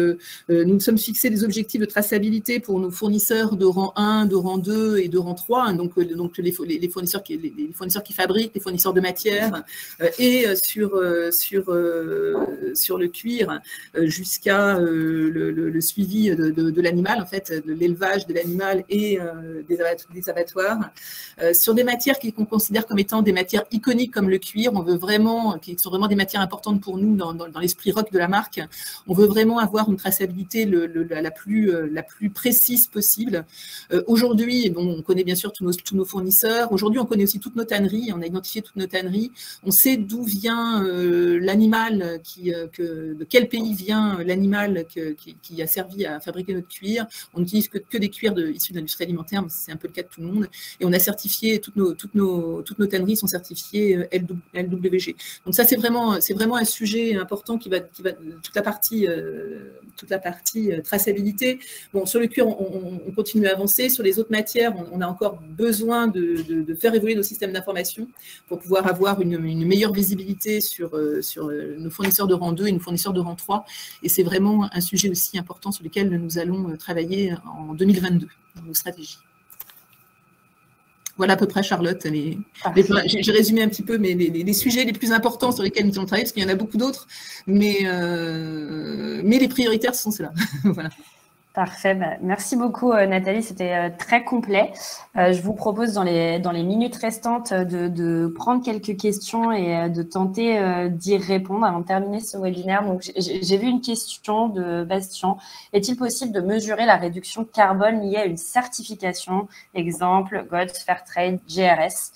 nous nous sommes fixés des objectifs de traçabilité pour nos fournisseurs de rang 1, de rang 2 et de rang 3. Donc les fournisseurs qui fabriquent, les fournisseurs de matière, et sur le cuir jusqu'à le suivi de l'animal, en fait, de l'élevage de l'animal et des abattoirs. Sur des matières qu'on considère comme étant des matières iconiques comme le cuir, on veut vraiment, qui sont vraiment des matières importantes pour nous dans l'esprit rock de la marque, on veut vraiment avoir une traçabilité la plus précise possible. Aujourd'hui, bon, on connaît bien sûr tous nos fournisseurs. Aujourd'hui, on connaît aussi toutes nos tanneries. On a identifié toutes nos tanneries. On sait d'où vient l'animal, de quel pays vient l'animal qui a servi à fabriquer notre cuir. On n'utilise que des cuirs issus de l'industrie alimentaire, c'est un peu le cas de tout le monde. Et on a certifié, toutes nos tanneries sont certifiées LWG. Donc ça, c'est vraiment un sujet important qui va toute la partie traçabilité. Bon, sur le cuir, on continue à avancer. Sur les autres matières, on a encore besoin de faire évoluer nos systèmes d'information pour pouvoir avoir une meilleure visibilité sur nos fournisseurs de rang 2 et nos fournisseurs de rang 3. Et c'est vraiment un sujet aussi important sur lequel nous allons travailler en 2022 dans nos stratégies. Voilà à peu près, Charlotte. J'ai résumé un petit peu les sujets les plus importants sur lesquels nous allons travailler, parce qu'il y en a beaucoup d'autres, mais les prioritaires, ce sont ceux-là. Voilà. Parfait. Merci beaucoup, Nathalie. C'était très complet. Je vous propose dans les minutes restantes de prendre quelques questions et de tenter d'y répondre avant de terminer ce webinaire. Donc, j'ai vu une question de Bastien. Est-il possible de mesurer la réduction carbone liée à une certification, exemple GOTS, Fairtrade, GRS?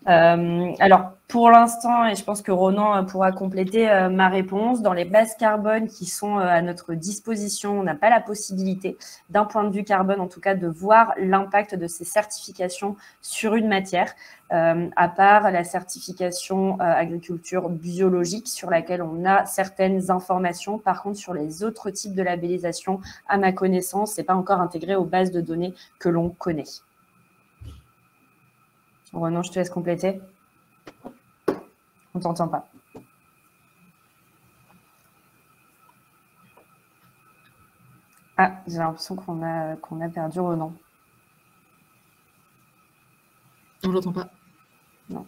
Alors, pour l'instant, et je pense que Ronan pourra compléter ma réponse, dans les bases carbone qui sont à notre disposition, on n'a pas la possibilité, d'un point de vue carbone en tout cas, de voir l'impact de ces certifications sur une matière, à part la certification agriculture biologique sur laquelle on a certaines informations. Par contre, sur les autres types de labellisation, à ma connaissance, ce n'est pas encore intégré aux bases de données que l'on connaît. Ronan, je te laisse compléter. On ne t'entend pas. Ah, j'ai l'impression qu'on a perdu Ronan. On ne l'entend pas. Non.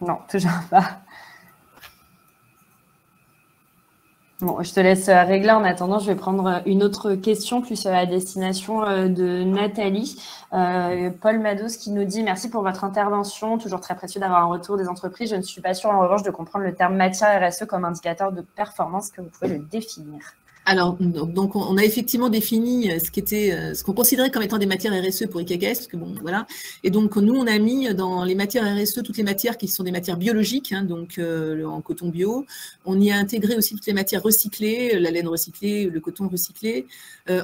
Non, toujours pas. Bon, je te laisse régler. En attendant, je vais prendre une autre question plus à destination de Nathalie. Paul Mados qui nous dit « Merci pour votre intervention. Toujours très précieux d'avoir un retour des entreprises. Je ne suis pas sûre en revanche de comprendre le terme matière RSE comme indicateur de performance. Que vous pouvez le définir ?» Alors, donc, on a effectivement défini ce qu'on considérait comme étant des matières RSE pour IKKS, parce que bon, voilà. Et donc, nous, on a mis dans les matières RSE toutes les matières qui sont des matières biologiques, hein, donc en coton bio. On y a intégré aussi toutes les matières recyclées, la laine recyclée, le coton recyclé.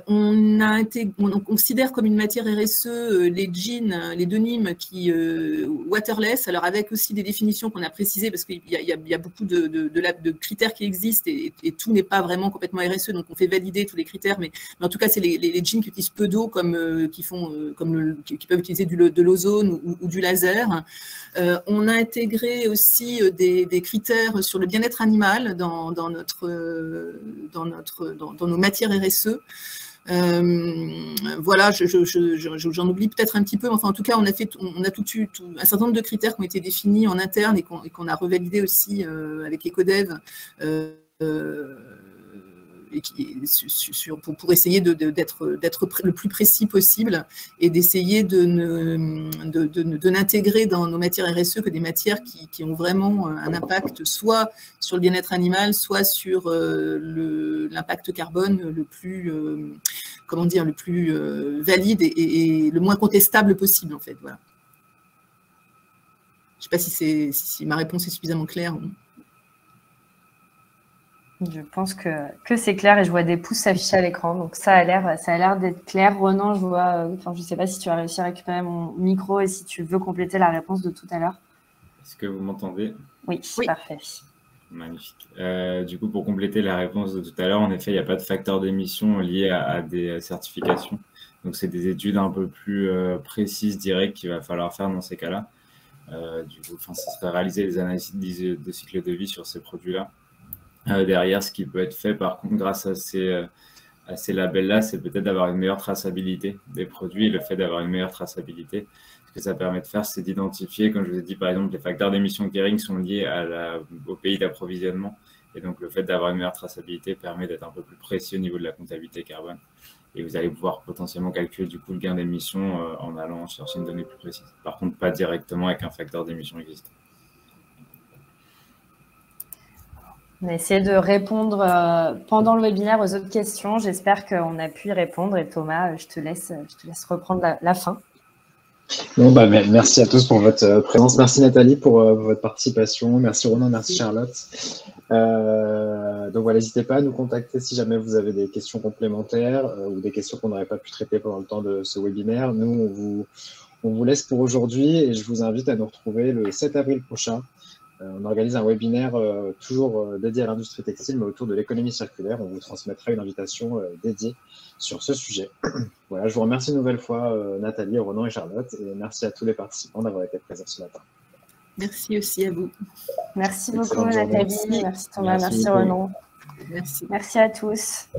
On considère comme une matière RSE les jeans, les denims qui waterless, alors avec aussi des définitions qu'on a précisées, parce qu'il y a beaucoup de critères qui existent et tout n'est pas vraiment complètement RSE. Donc on fait valider tous les critères, mais en tout cas, c'est les jeans qui utilisent peu d'eau, qui peuvent utiliser de l'ozone ou du laser. On a intégré aussi des critères sur le bien-être animal dans nos matières RSE. Voilà, j'en oublie peut-être un petit peu, mais enfin en tout cas on a tout un certain nombre de critères qui ont été définis en interne et qu'on a revalidé aussi avec Ecodev. pour essayer d'être le plus précis possible et d'essayer de n'intégrer dans nos matières RSE que des matières qui ont vraiment un impact soit sur le bien-être animal, soit sur l'impact carbone le plus, le plus valide et le moins contestable possible, en fait. Voilà. Je ne sais pas si ma réponse est suffisamment claire. Je pense que c'est clair et je vois des pouces s'afficher à l'écran, donc ça a l'air d'être clair. Ronan, je ne sais pas si tu as réussi à récupérer mon micro et si tu veux compléter la réponse de tout à l'heure. Est-ce que vous m'entendez? Oui, parfait. Magnifique. Du coup, pour compléter la réponse de tout à l'heure, en effet, il n'y a pas de facteur d'émission lié à des certifications. Donc, c'est des études un peu plus précises, directes qu'il va falloir faire dans ces cas-là. Du coup, ça serait réaliser des analyses de cycle de vie sur ces produits-là. Derrière, ce qui peut être fait, par contre, grâce à ces labels-là, c'est peut-être d'avoir une meilleure traçabilité des produits. Et le fait d'avoir une meilleure traçabilité, ce que ça permet de faire, c'est d'identifier, comme je vous ai dit, par exemple, les facteurs d'émission Kering sont liés au pays d'approvisionnement. Et donc, le fait d'avoir une meilleure traçabilité permet d'être un peu plus précis au niveau de la comptabilité carbone. Et vous allez pouvoir potentiellement calculer du coup le gain d'émission en allant chercher une donnée plus précise. Par contre, pas directement avec un facteur d'émission existant. On a essayé de répondre pendant le webinaire aux autres questions. J'espère qu'on a pu y répondre. Et Thomas, je te laisse reprendre la fin. Bon, merci à tous pour votre présence. Merci Nathalie pour votre participation. Merci Ronan, merci Charlotte. Donc voilà, n'hésitez pas à nous contacter si jamais vous avez des questions complémentaires ou des questions qu'on n'aurait pas pu traiter pendant le temps de ce webinaire. Nous, on vous laisse pour aujourd'hui et je vous invite à nous retrouver le 7 avril prochain. On organise un webinaire toujours dédié à l'industrie textile, mais autour de l'économie circulaire. On vous transmettra une invitation dédiée sur ce sujet. Voilà, je vous remercie une nouvelle fois, Nathalie, Ronan et Charlotte, et merci à tous les participants d'avoir été présents ce matin. Merci aussi à vous. Merci beaucoup, Nathalie. Merci Thomas, merci Ronan. Merci. Merci à tous.